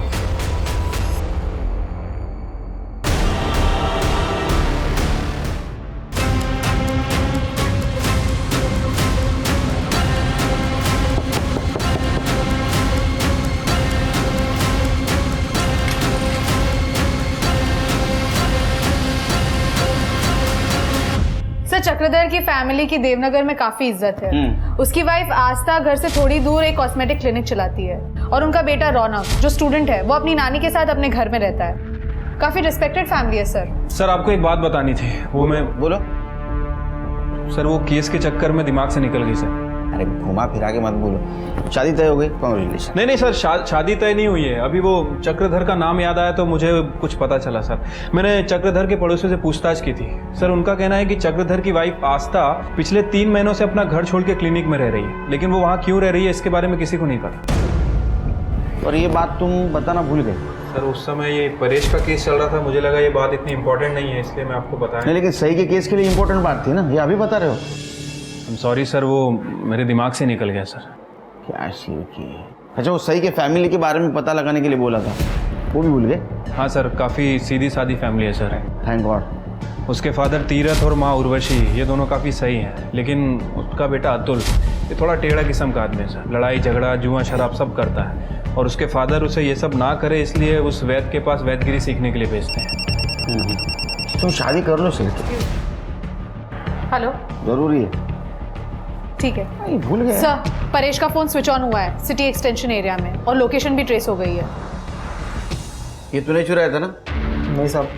चक्रधर की फैमिली की देवनगर में काफी इज्जत है। उसकी वाइफ आस्था घर से थोड़ी दूर एक कॉस्मेटिक क्लिनिक चलाती है, और उनका बेटा रौनक जो स्टूडेंट है वो अपनी नानी के साथ अपने घर में रहता है। काफी रिस्पेक्टेड फैमिली है सर। सर आपको एक बात बतानी थी, वो मैं बोलो। सर वो केस के चक्कर में दिमाग से निकल गई सर। अरे घुमा फिरा के मत बोलो। शादी तय हो गई? कांग्रेचुलेशन। नहीं सर, शादी तय नहीं हुई है अभी। वो चक्रधर का नाम याद आया तो मुझे कुछ पता चला सर। मैंने चक्रधर के पड़ोसियों से पूछताछ की थी सर। उनका कहना है कि चक्रधर की वाइफ आस्था पिछले 3 महीनों से अपना घर छोड़ के क्लिनिक में रह रही है, लेकिन वो वहाँ क्यों रह रही है इसके बारे में किसी को नहीं पता। और ये बात तुम बताना भूल गए? सर उस समय ये परेश का केस चल रहा था, मुझे लगा ये बात इतनी इंपॉर्टेंट नहीं है, इसलिए मैं आपको बताया। नहीं, लेकिन सही के केस के लिए इंपॉर्टेंट बात थी ना, ये अभी बता रहे हो? सॉरी सर, वो मेरे दिमाग से निकल गया सर। क्या शिव की। अच्छा, वो सही के फैमिली के बारे में पता लगाने के लिए बोला था, वो भी भूल गए? हाँ सर, काफ़ी सीधी सादी फैमिली है सर। Thank God. उसके फादर तीरथ और माँ उर्वशी, ये दोनों काफ़ी सही हैं, लेकिन उसका बेटा अतुल ये थोड़ा टेढ़ा किस्म का आदमी है सर। लड़ाई झगड़ा जुआ शराब सब करता है, और उसके फादर उसे ये सब ना करे इसलिए उस वैद्य के पास वैदगिरी सीखने के लिए भेजते हैं। तुम शादी कर लो सिर्फ। हेलो, जरूरी है? ठीक है। भूल गए सर, परेश का फोन स्विच ऑन हुआ है सिटी एक्सटेंशन एरिया में, और लोकेशन भी ट्रेस हो गई है। ये तूने चुराया था ना? नहीं साहब,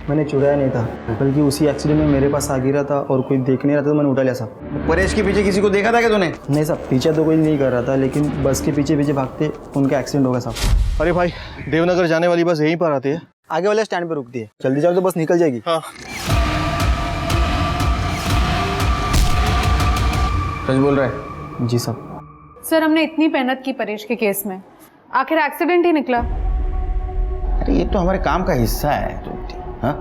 मैंने चुराया नहीं था, बल्कि उसी एक्सीडेंट में मेरे पास आ गिरा था और कोई देख नहीं रहा था तो मैंने उठा लिया साहब। परेश के पीछे किसी को देखा था क्या तूने? नहीं साहब, पीछे तो कोई नहीं कर रहा था, लेकिन बस के पीछे पीछे भागते उनका एक्सीडेंट हो गया साहब। अरे भाई, देवनगर जाने वाली बस यहीं पर आती है, आगे वाले स्टैंड पे रुकती है, जल्दी जाओ तो बस निकल जाएगी। हाँ। सच बोल रहा है? जी साहब। सर, हमने इतनी मेहनत की परेश के केस में, आखिर एक्सीडेंट ही निकला। अरे ये तो हमारे काम का हिस्सा है। हाँ,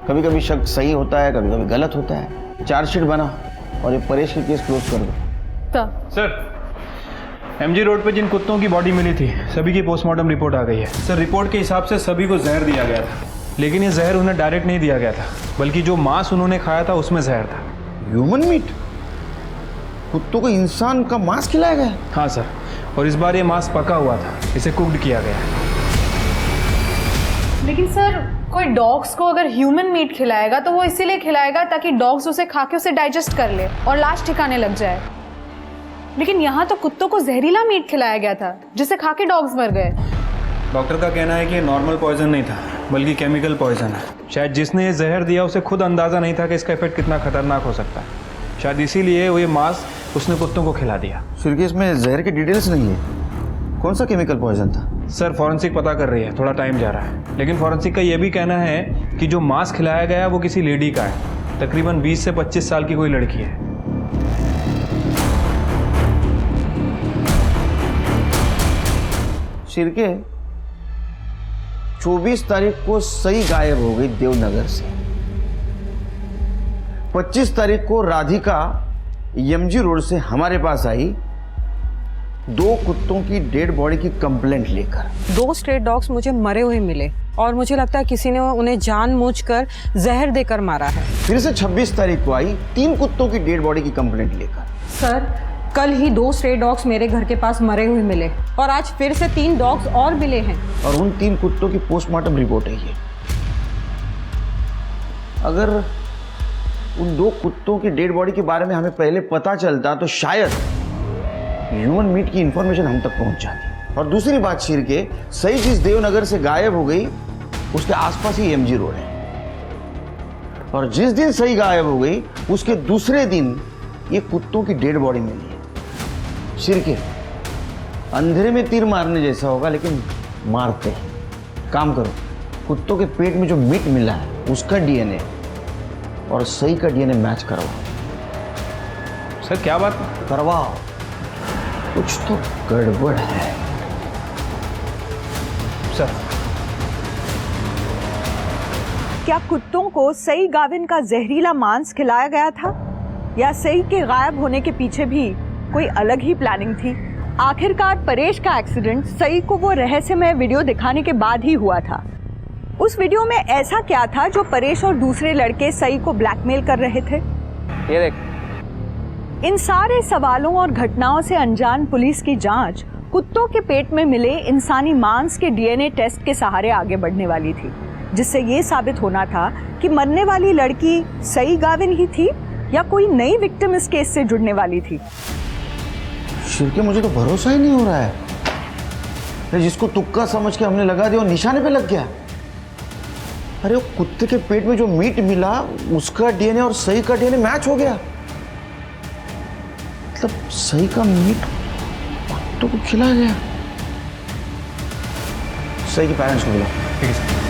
कभी कभी शक सही होता है, कभी कभी गलत होता है। चार्जशीट बना और ये परेश के केस क्लोज कर दो। सर, एमजी रोड पे जिन कुत्तों की बॉडी मिली थी सभी की पोस्टमार्टम रिपोर्ट आ गई है सर। रिपोर्ट के हिसाब से सभी को जहर दिया गया था, लेकिन ये जहर उन्हें डायरेक्ट नहीं दिया गया था, बल्कि जो मांस उन्होंने खाया था उसमें जहर था। Human meat? कुत्तों को इंसान का मांस खिलाया गया? हाँ सर, और इस बार ये मांस पका हुआ था, इसे कुक्ड किया गया। लेकिन सर, कोई डॉग्स को अगर ह्यूमन मीट खिलाएगा तो वो इसीलिए खिलाएगा ताकि डॉग्स उसे खा के उसे डाइजेस्ट कर ले और लाश ठिकाने लग जाए। लेकिन यहाँ तो कुत्तों को जहरीला मीट खिलाया गया था जिसे खा के डॉग्स मर गए। डॉक्टर का कहना है कि नॉर्मल पॉइजन नहीं था, बल्कि केमिकल पॉइजन है। शायद जिसने ये जहर दिया उसे खुद अंदाज़ा नहीं था कि इसका इफेक्ट कितना खतरनाक हो सकता है। शायद इसीलिए वो ये मांस उसने कुत्तों को खिला दिया। सिर्फ इसमें जहर की डिटेल्स नहीं है, कौन सा केमिकल पॉइजन था? सर, फॉरेंसिक पता कर रही है, थोड़ा टाइम जा रहा है, लेकिन फॉरेंसिक का ये भी कहना है कि जो मांस खिलाया गया वो किसी लेडी का है, तकरीबन 20 से 25 साल की कोई लड़की है। शिरके 24 तारीख को सही गायब हो गई देवनगर से। 25 तारीख को राधिका एमजी रोड से हमारे पास आई 2 कुत्तों की डेड बॉडी की कंप्लेंट लेकर। 2 स्ट्रेट डॉग्स मुझे मरे हुए मिले और मुझे लगता है किसी ने उन्हें जानबूझकर जहर देकर मारा है। फिर से 26 तारीख को आई 3 कुत्तों की डेड बॉडी की कंप्लेंट लेकर। सर, कल ही 2 स्ट्रे डॉग्स मेरे घर के पास मरे हुए मिले और आज फिर से 3 डॉग्स और मिले हैं। और उन 3 कुत्तों की पोस्टमार्टम रिपोर्ट है ये। अगर उन 2 कुत्तों की डेड बॉडी के बारे में हमें पहले पता चलता तो शायद ह्यूमन मीट की इंफॉर्मेशन हम तक पहुंचा दी। और दूसरी बात शिर के, सही जिस देवनगर से गायब हो गई उसके आसपास ही एमजी रोड है, और जिस दिन सही गायब हो गई उसके दूसरे दिन ये कुत्तों की डेड बॉडी मिली है। शिर के, अंधेरे में तीर मारने जैसा होगा, लेकिन मारते हैं। काम करो, कुत्तों के पेट में जो मीट मिला है उसका डीएनए और सही का डीएनए मैच करवाओ। सर क्या बात करवाओ, कुछ तो गड़बड़ है सर। क्या कुत्तों को सई गाविन का जहरीला मांस खिलाया गया था, या सई के गायब होने के पीछे भी कोई अलग ही प्लानिंग थी? आखिरकार परेश का एक्सीडेंट सई को वो रहस्यमय वीडियो दिखाने के बाद ही हुआ था। उस वीडियो में ऐसा क्या था जो परेश और दूसरे लड़के सई को ब्लैकमेल कर रहे थे? ये देख। इन सारे सवालों और घटनाओं से अनजान पुलिस की जांच कुत्तों के पेट में मिले इंसानी मांस के डीएनए टेस्ट के सहारे आगे बढ़ने वाली थी, जिससे ये साबित होना था कि मरने वाली लड़की सई गाविन ही थी या कोई नई विक्टिम इस केस से जुड़ने वाली थी। शिरके, मुझे तो भरोसा ही नहीं हो रहा है। जिसको तुक्का समझ के हमने लगा दिया और निशाने पे लग गया। अरे वो कुत्ते के पेट में जो मीट मिला उसका डीएनए और सही का डीएनए मैच हो गया। मतलब सही का मीट कुत्तों को खिलाया गया। सही के पेरेंट्स को बुलाओ। ठीक है सर।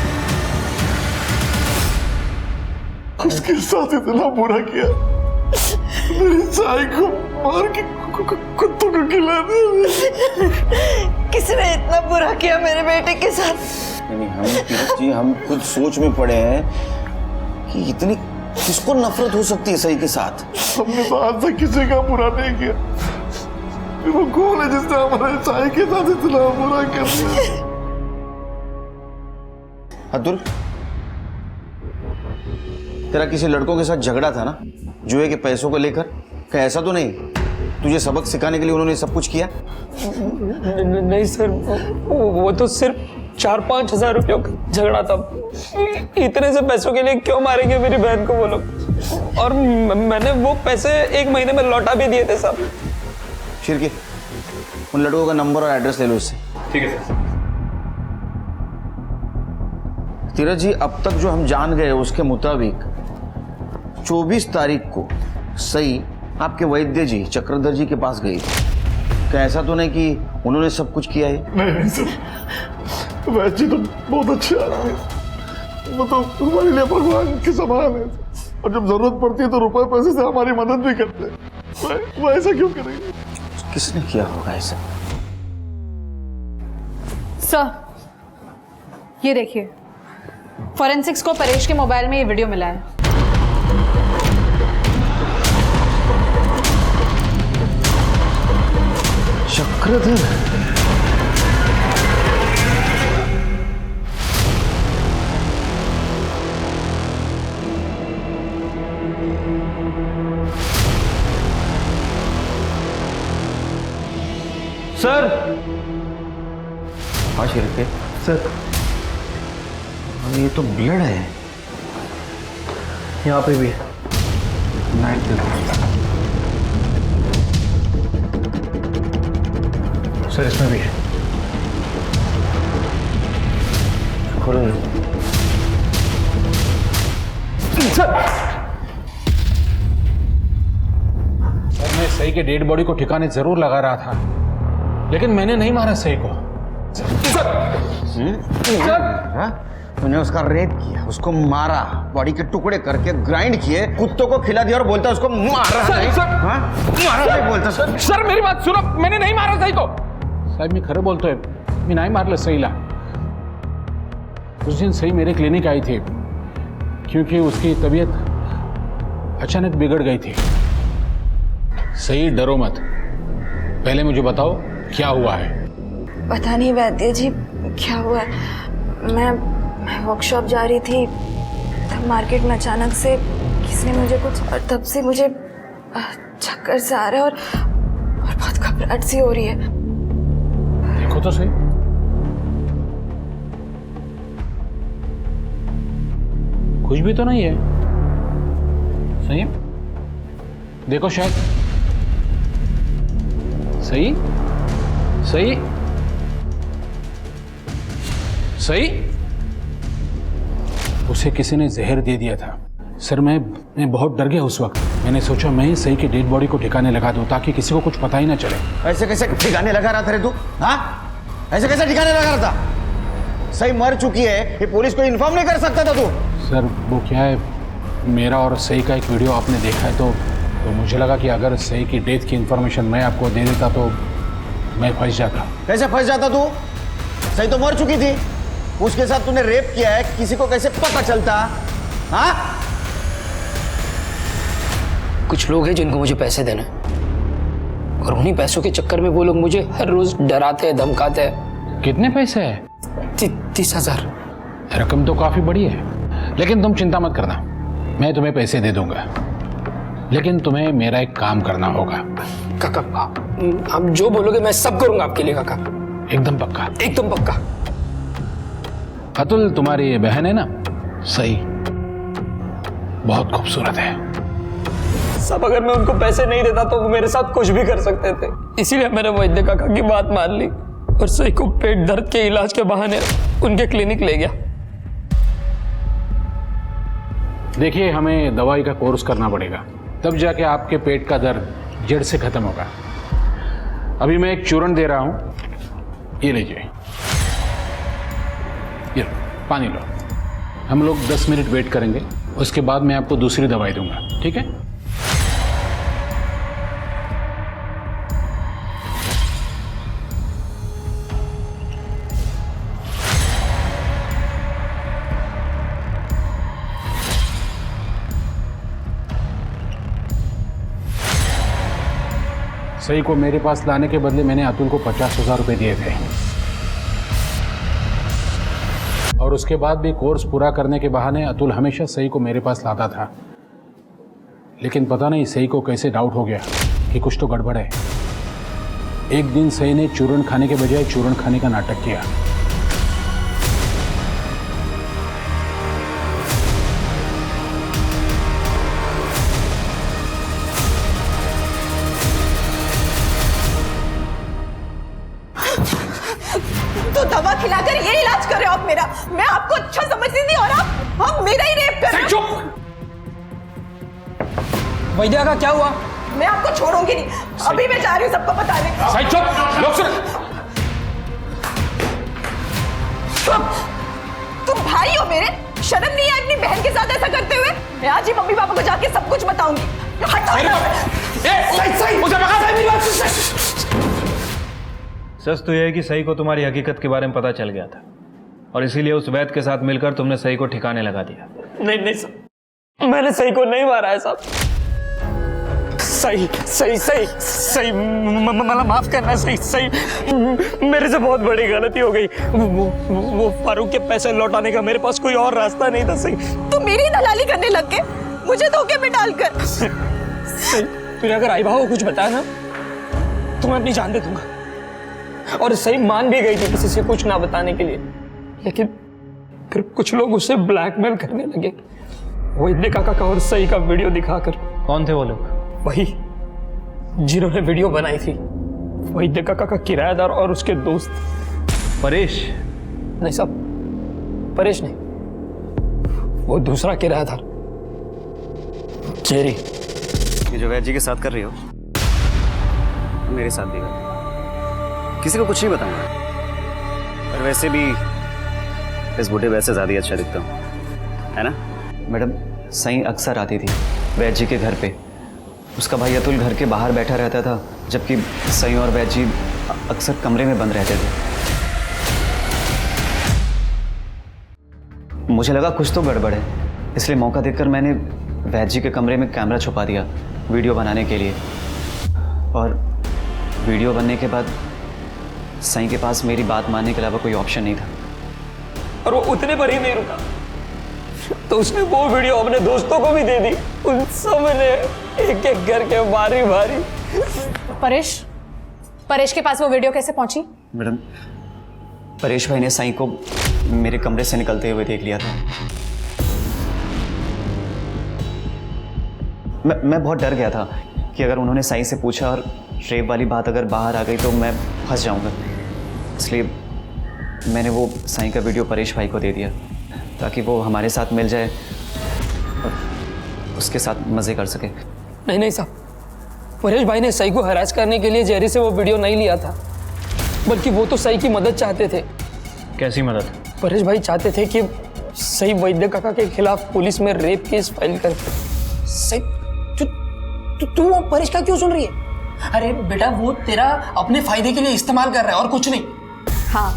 उसके साथ इतना बुरा किया, मेरी साई को मार के कुत्तों को खिला दिया। किसने इतना बुरा किया मेरे बेटे के साथ? नहीं, हम खुद सोच में पड़े हैं कि इतनी किसको नफरत हो सकती है सही के साथ। हमने तो आज तक किसी का बुरा नहीं किया, वो कौन है जिसने हमारे साई के साथ इतना बुरा कर दिया? अतुल, तेरा किसी लड़कों के साथ झगड़ा था ना जुए के पैसों को लेकर? क्या ऐसा तो नहीं तुझे सबक सिखाने के लिए उन्होंने सब कुछ किया? नहीं सर, वो तो सिर्फ 4-5 हजार रुपयों का झगड़ा था। इतने से पैसों के लिए क्यों मारेंगे मेरी बहन को वो लोग? और मैंने वो पैसे 1 महीने में लौटा भी दिए थे साहब। शिरकी, उन लड़कों का नंबर और एड्रेस ले लो इससे। ठीक है सर। तीरथ जी, अब तक जो हम जान गए उसके मुताबिक 24 तारीख को सही आपके वैद्य जी चक्रधर जी के पास गई। क्या ऐसा तो नहीं कि उन्होंने सब कुछ किया है? नहीं सर, वैद्य जी तो बहुत अच्छे आदमी हैं। वो तो हमारे लिए भगवान के समान है, और जब जरूरत पड़ती है तो रुपए पैसे से हमारी मदद भी करते हैं। वो ऐसा क्यों करेंगे? किसने किया होगा ऐसा? सर, ये देखिए, फॉरेंसिक्स को परेश के मोबाइल में ये वीडियो मिला है। चक्रधर, सर। हाँ शिरके सर, ये तो ब्लड है। यहाँ पे भी है। नाइट दे दो सर, इसमें भी है। खोलो सर, मैं सही के डेड बॉडी को ठिकाने जरूर लगा रहा था, लेकिन मैंने नहीं मारा सही को। तूने उसका रेप किया, उसको मारा, बॉडी के टुकड़े करके ग्राइंड किए, कुत्तों को खिला दिया और बोलता उसको मारा नहीं। मारा नहीं बोलता। सर मेरी बात सुनो, मैंने नहीं मारा सही को। साहब, मी खरं बोलतोय, मी नाही मारलं सईला। उस दिन सही मेरे क्लिनिक आई थी क्योंकि उसकी तबीयत अचानक बिगड़ गई थी। सही, डरो मत, पहले मुझे बताओ क्या हुआ है। पता नहीं वैद्य जी क्या हुआ है। मैं वर्कशॉप जा रही थी, तब मार्केट में अचानक से किसी ने मुझे कुछ, और तब से मुझे चक्कर से आ रहा है और बहुत घबराहट सी हो रही है। देखो तो सही। कुछ भी तो नहीं है। सही, देखो शायद सही सही सही उसे किसी ने जहर दे दिया था सर। मैं बहुत डर गया उस वक्त। मैंने सोचा मैं ही सही की डेड बॉडी को ठिकाने लगा दूं ताकि किसी को कुछ पता ही ना चले। ऐसे कैसे ठिकाने लगा रहा था रे तू? हाँ, ऐसे कैसे ठिकाने लगा रहा था? सही मर चुकी है, ये पुलिस को इन्फॉर्म नहीं कर सकता था तू? सर वो क्या है, मेरा और सही का एक वीडियो आपने देखा है तो मुझे लगा कि अगर सही की डेथ की इंफॉर्मेशन मैं आपको दे देता तो मैं फंस जाता। कैसे फंस जाता तू? सही तो मर चुकी थी, उसके साथ तूने रेप किया है, किसी को कैसे पता चलता? हाँ? कुछ लोग हैं जिनको मुझे पैसे देना और उन्हीं पैसों के चक्कर में वो लोग मुझे हर रोज डराते हैं, धमकाते हैं। कितने पैसे है? 30,000। रकम तो काफी बड़ी है, लेकिन तुम चिंता मत करना, मैं तुम्हें पैसे दे दूंगा। लेकिन तुम्हें मेरा एक काम करना होगा। काका आप जो बोलोगे मैं सब करूंगा आपके लिए काका। एकदम पक्का? एकदम पक्का। अतुल तुम्हारी ये बहन है ना सही, बहुत खूबसूरत है। सब अगर मैं उनको पैसे नहीं देता तो वो मेरे साथ कुछ भी कर सकते थे, इसीलिए मैंने वैद्य काका की बात मान ली और सही को पेट दर्द के इलाज के बहाने उनके क्लिनिक ले गया। देखिए हमें दवाई का कोर्स करना पड़ेगा, तब जाके आपके पेट का दर्द जड़ से खत्म होगा। अभी मैं एक चूर्ण दे रहा हूं, ये लीजिए, ये पानी लो। हम लोग 10 मिनट वेट करेंगे, उसके बाद मैं आपको दूसरी दवाई दूंगा, ठीक है? सही को मेरे पास लाने के बदले मैंने अतुल को 50,000 रुपए दिए थे और उसके बाद भी कोर्स पूरा करने के बहाने अतुल हमेशा सही को मेरे पास लाता था। लेकिन पता नहीं सही को कैसे डाउट हो गया कि कुछ तो गड़बड़ है। एक दिन सही ने चूर्ण खाने के बजाय चूर्ण खाने का नाटक किया। तो दवा खिलाकर ये इलाज कर रहे हो आप मेरा? मैं आपको अच्छा समझती थी और आप मेरा ही रेप कर रहे हो। चुप! वैद्या का क्या हुआ? मैं आपको छोड़ूंगी नहीं, अभी मैं जा रही हूँ सबको बताने। सही चुप! लोग सुन! तुम भाई हो मेरे, शर्म नहीं है अपनी बहन के साथ ऐसा करते हुए? मैं आज ही मम्मी पापा को जाके सब कुछ बताऊंगी। सच तो यह है कि सही को तुम्हारी हकीकत के बारे में पता चल गया था और इसीलिए उस वैद्य के साथ मिलकर तुमने सही को ठिकाने लगा दिया। नहीं सर, मैंने सही को नहीं मारा है साहब। सही मतलब माफ करना। सही मेरे से बहुत बड़ी गलती हो गई। वो फारूक के पैसे लौटाने का मेरे पास कोई और रास्ता नहीं था। सही तो मेरी दलाली करने लग गए, मुझे धोखे में डालकर। सही तूने अगर आई भाव को कुछ बताया ना तो मैं अपनी जान दे दूंगा। और सही मान भी गई थी किसी से कुछ ना बताने के लिए, लेकिन फिर कुछ लोग उसे ब्लैकमेल करने लगे वैद्य काका का और सही का वीडियो दिखाकर। कौन थे वो लोग? वही जिन्होंने वीडियो बनाई थी, वैद्य काका का किराएदार और उसके दोस्त। परेश? नहीं साहब, परेश नहीं, वो दूसरा किराएदार चेरी। ये जो वैद्य जी के साथ कर रही हो मेरे साथ भी कर, किसी को कुछ नहीं बताऊंगा। और वैसे भी इस बूढ़े वैसे ज़्यादा अच्छा दिखता हूँ, है ना? मैडम सही अक्सर आती थी वैद्य जी के घर पे। उसका भाई अतुल घर के बाहर बैठा रहता था, जबकि सही और वैद्य जी अक्सर कमरे में बंद रहते थे। मुझे लगा कुछ तो गड़बड़ है, इसलिए मौका देखकर मैंने वैद्य जी के कमरे में कैमरा छुपा दिया वीडियो बनाने के लिए। और वीडियो बनने के बाद सही के पास मेरी बात मानने के अलावा कोई ऑप्शन नहीं था। और वो उतने पर ही नहीं रुका, तो उसने वो वीडियो अपने दोस्तों को भी दे दी। उन सब ने एक एक करके बारी बारी। परेश के पास वो वीडियो कैसे पहुंची? मैडम परेश भाई ने साईं को मेरे कमरे से निकलते हुए देख लिया था। मैं बहुत डर गया था कि अगर उन्होंने साई से पूछा और रेप वाली बात अगर बाहर आ गई तो मैं फंस जाऊंगा, इसलिए मैंने वो साई का वीडियो परेश भाई को दे दिया ताकि वो हमारे साथ मिल जाए और उसके साथ मज़े कर सके। नहीं साहब, परेश भाई ने सई को हरास करने के लिए जेरी से वो वीडियो नहीं लिया था, बल्कि वो तो सई की मदद चाहते थे। कैसी मदद? परेश भाई चाहते थे कि सई वैद्य काका के खिलाफ पुलिस में रेप केस फाइल कर। सई तू वो परेश का क्यों सुन रही है? अरे बेटा, वो तेरा अपने फायदे के लिए इस्तेमाल कर रहा है और कुछ नहीं। हाँ,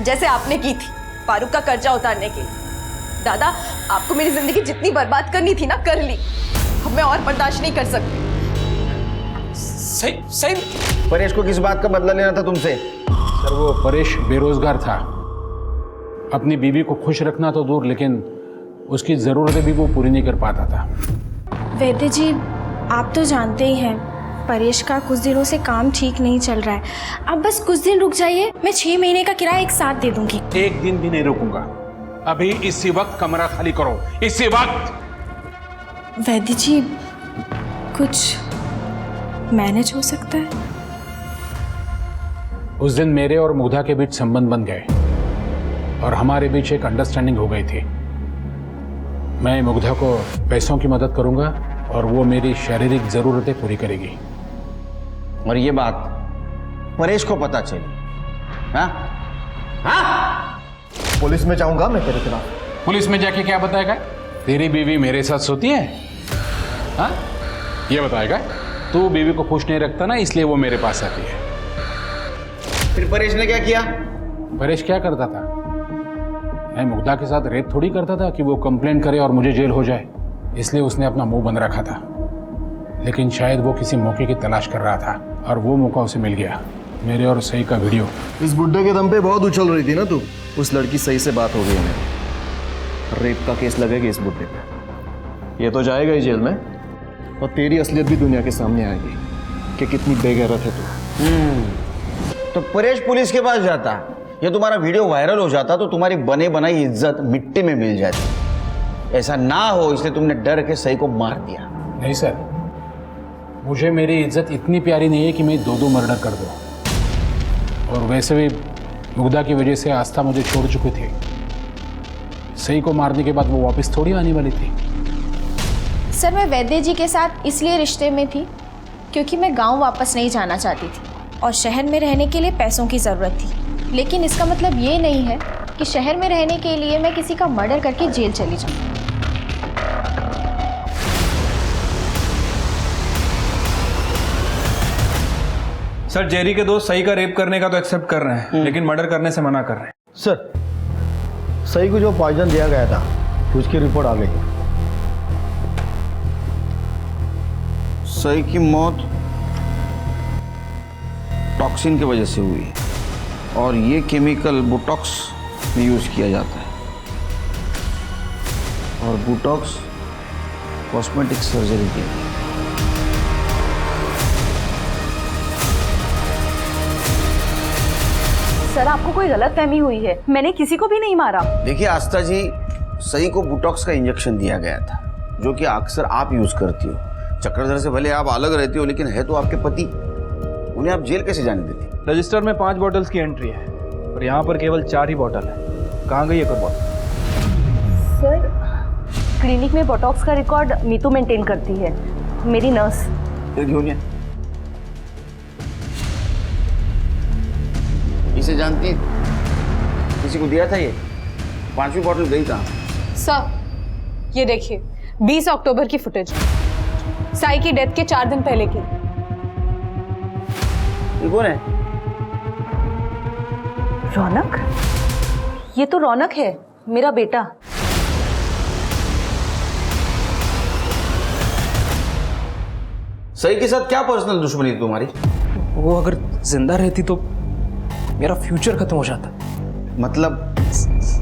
जैसे आपने की थी फारूक का कर्जा उतारने के लिए। दादा, आपको मेरी जिंदगी जितनी बर्बाद करनी थी ना, कर ली। अब मैं और बर्दाश्त नहीं कर सकती। सही परेश को किस बात का बदला लेना था तुमसे? सर, वो परेश बेरोजगार था, अपनी बीवी को खुश रखना तो दूर, लेकिन उसकी ज़रूरतें भी वो पूरी नहीं कर पाता था। वैद्य जी, आप तो जानते ही हैं परेश का कुछ दिनों से काम ठीक नहीं चल रहा है। अब बस कुछ दिन रुक जाइए, मैं 6 महीने का किराया एक साथ दे दूंगी। एक दिन भी नहीं रुकूंगा। अभी इसी वक्त कमरा खाली करो, इसी वक्त। वैद्य जी, कुछ मैनेज हो सकता है? उस दिन मेरे और मुग्धा के बीच संबंध बन गए और हमारे बीच एक अंडरस्टैंडिंग हो गई थी। मैं मुग्धा को पैसों की मदद करूंगा और वो मेरी शारीरिक जरूरतें पूरी करेगी। और ये बात परेश को पता चली? हाँ? हाँ? पुलिस में जाऊंगा मैं तेरे खिलाफ। पुलिस में जाके क्या बताएगा? तेरी बीवी मेरे साथ सोती है? हाँ? ये बताएगा? तू बीवी को खुश नहीं रखता ना, इसलिए वो मेरे पास आती है। फिर परेश ने क्या किया? परेश क्या करता था? मैं मुग्धा के साथ रेप थोड़ी करता था कि वो कंप्लेंट करे और मुझे जेल हो जाए, इसलिए उसने अपना मुंह बंद रखा था। लेकिन शायद वो किसी मौके की तलाश कर रहा था और वो मौका उसे मिल गया। मेरे और सई का वीडियो। इस बुड्ढे के दम पे बहुत उछल रही थी ना तू। उस लड़की सही से बात हो गई है मेरी। रेप का केस लगेगा इस बुड्ढे पे, ये तो जाएगा ही जेल में और तेरी असलियत भी दुनिया के सामने आएगी कि कितनी बेगैरत है तू। तो परेश पुलिस के पास जाता, ये तुम्हारा वीडियो वायरल हो जाता तो तुम्हारी बने बनाई इज्जत मिट्टी में मिल जाती। ऐसा ना हो इसलिए तुमने डर के सही को मार दिया। नहीं सर, मुझे मेरी इज्जत इतनी प्यारी नहीं है कि मैं 2 मर्डर कर दूं। और वैसे भी मुग्धा की वजह से आस्था मुझे छोड़ चुकी थी। सही को मारने के बाद वो वापस थोड़ी आने वाली थी। सर, मैं वैद्य जी के साथ इसलिए रिश्ते में थी क्योंकि मैं गांव वापस नहीं जाना चाहती थी और शहर में रहने के लिए पैसों की ज़रूरत थी। लेकिन इसका मतलब ये नहीं है कि शहर में रहने के लिए मैं किसी का मर्डर करके जेल चली जाऊँ। सर, जेरी के दोस्त सही का रेप करने का तो एक्सेप्ट कर रहे हैं, लेकिन मर्डर करने से मना कर रहे हैं। सर, सही को जो पॉइजन दिया गया था उसकी रिपोर्ट आ गई। सही की मौत टॉक्सिन की वजह से हुई और ये केमिकल बोटॉक्स में यूज किया जाता है और बोटॉक्स कॉस्मेटिक सर्जरी के लिए। सर, आपको कोई गलतफहमी हुई है, मैंने किसी को भी नहीं मारा। देखिए आस्था जी, सही को बोटॉक्स का इंजेक्शन दिया गया था जो कि अक्सर आप यूज करती हो। चक्रधर से भले आप अलग रहती हो लेकिन है तो आपके पति, उन्हें आप जेल कैसे जाने देती? रजिस्टर में 5 बॉटल्स की एंट्री है और यहाँ पर केवल 4 ही बॉटल है। कहाँ गई एक और बॉटल? सर, क्लिनिक में बोटॉक्स का रिकॉर्ड मीतू मेंटेन करती है, मेरी नर्स। इसे जानती है? किसी को दिया था ये? 5वीं बॉटल गई कहाँ? सर, ये देखिए 20 अक्टूबर की फुटेज, साई की डेथ के 4 दिन पहले की। ये कौन है? रौनक? ये तो रौनक है, मेरा बेटा। सही के साथ क्या पर्सनल दुश्मनी थी तुम्हारी? वो अगर जिंदा रहती तो मेरा फ्यूचर खत्म हो जाता। मतलब?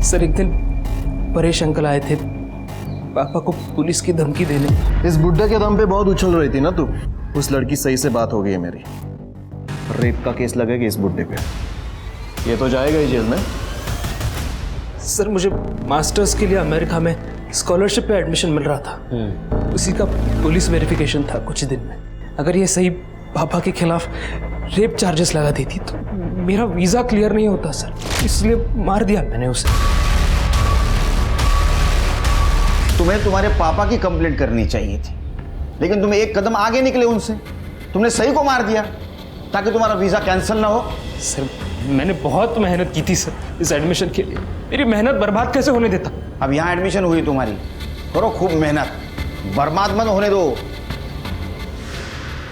सर, एक दिन परेश अंकल आए थे पापा को पुलिस की धमकी देने। इस बुड्ढे के दम पे बहुत उछल रही थी ना तू। उस लड़की सही से बात हो गई है मेरी। रेप का केस लगेगा इस बुड्ढे पे, ये तो जाएगा ही जेल में। सर, मुझे मास्टर्स के लिए अमेरिका में स्कॉलरशिप पे एडमिशन मिल रहा था, उसी का पुलिस वेरिफिकेशन था कुछ दिन में। अगर ये सही पापा के खिलाफ रेप चार्जेस लगा देती तो मेरा वीज़ा क्लियर नहीं होता सर, इसलिए मार दिया मैंने उसे। तुम्हें तुम्हारे पापा की कंप्लेंट करनी चाहिए थी, लेकिन तुम्हें एक कदम आगे निकले उनसे। तुमने सही को मार दिया ताकि तुम्हारा वीज़ा कैंसिल ना हो। सर मैंने बहुत मेहनत की थी सर इस एडमिशन के लिए, मेरी मेहनत बर्बाद कैसे होने देता। अब यहाँ एडमिशन हुई तुम्हारी, करो खूब मेहनत, बर्बाद मत होने दो।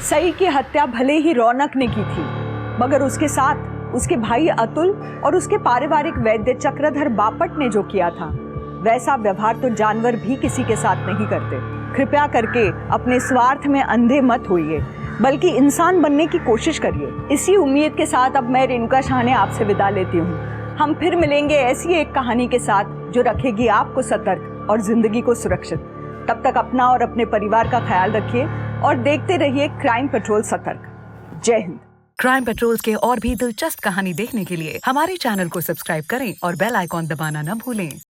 सई की हत्या भले ही रौनक ने की थी, मगर उसके साथ उसके भाई अतुल और उसके पारिवारिक वैद्य चक्रधर बापट ने जो किया था, वैसा व्यवहार तो जानवर भी किसी के साथ नहीं करते। कृपया करके अपने स्वार्थ में अंधे मत होइए, बल्कि इंसान बनने की कोशिश करिए। इसी उम्मीद के साथ अब मैं रेणुका शाह ने आपसे विदा लेती हूँ। हम फिर मिलेंगे ऐसी एक कहानी के साथ जो रखेगी आपको सतर्क और जिंदगी को सुरक्षित। तब तक अपना और अपने परिवार का ख्याल रखिए और देखते रहिए क्राइम पेट्रोल सतर्क। जय हिंद। क्राइम पेट्रोल के और भी दिलचस्प कहानी देखने के लिए हमारे चैनल को सब्सक्राइब करें और बेल आइकॉन दबाना न भूलें।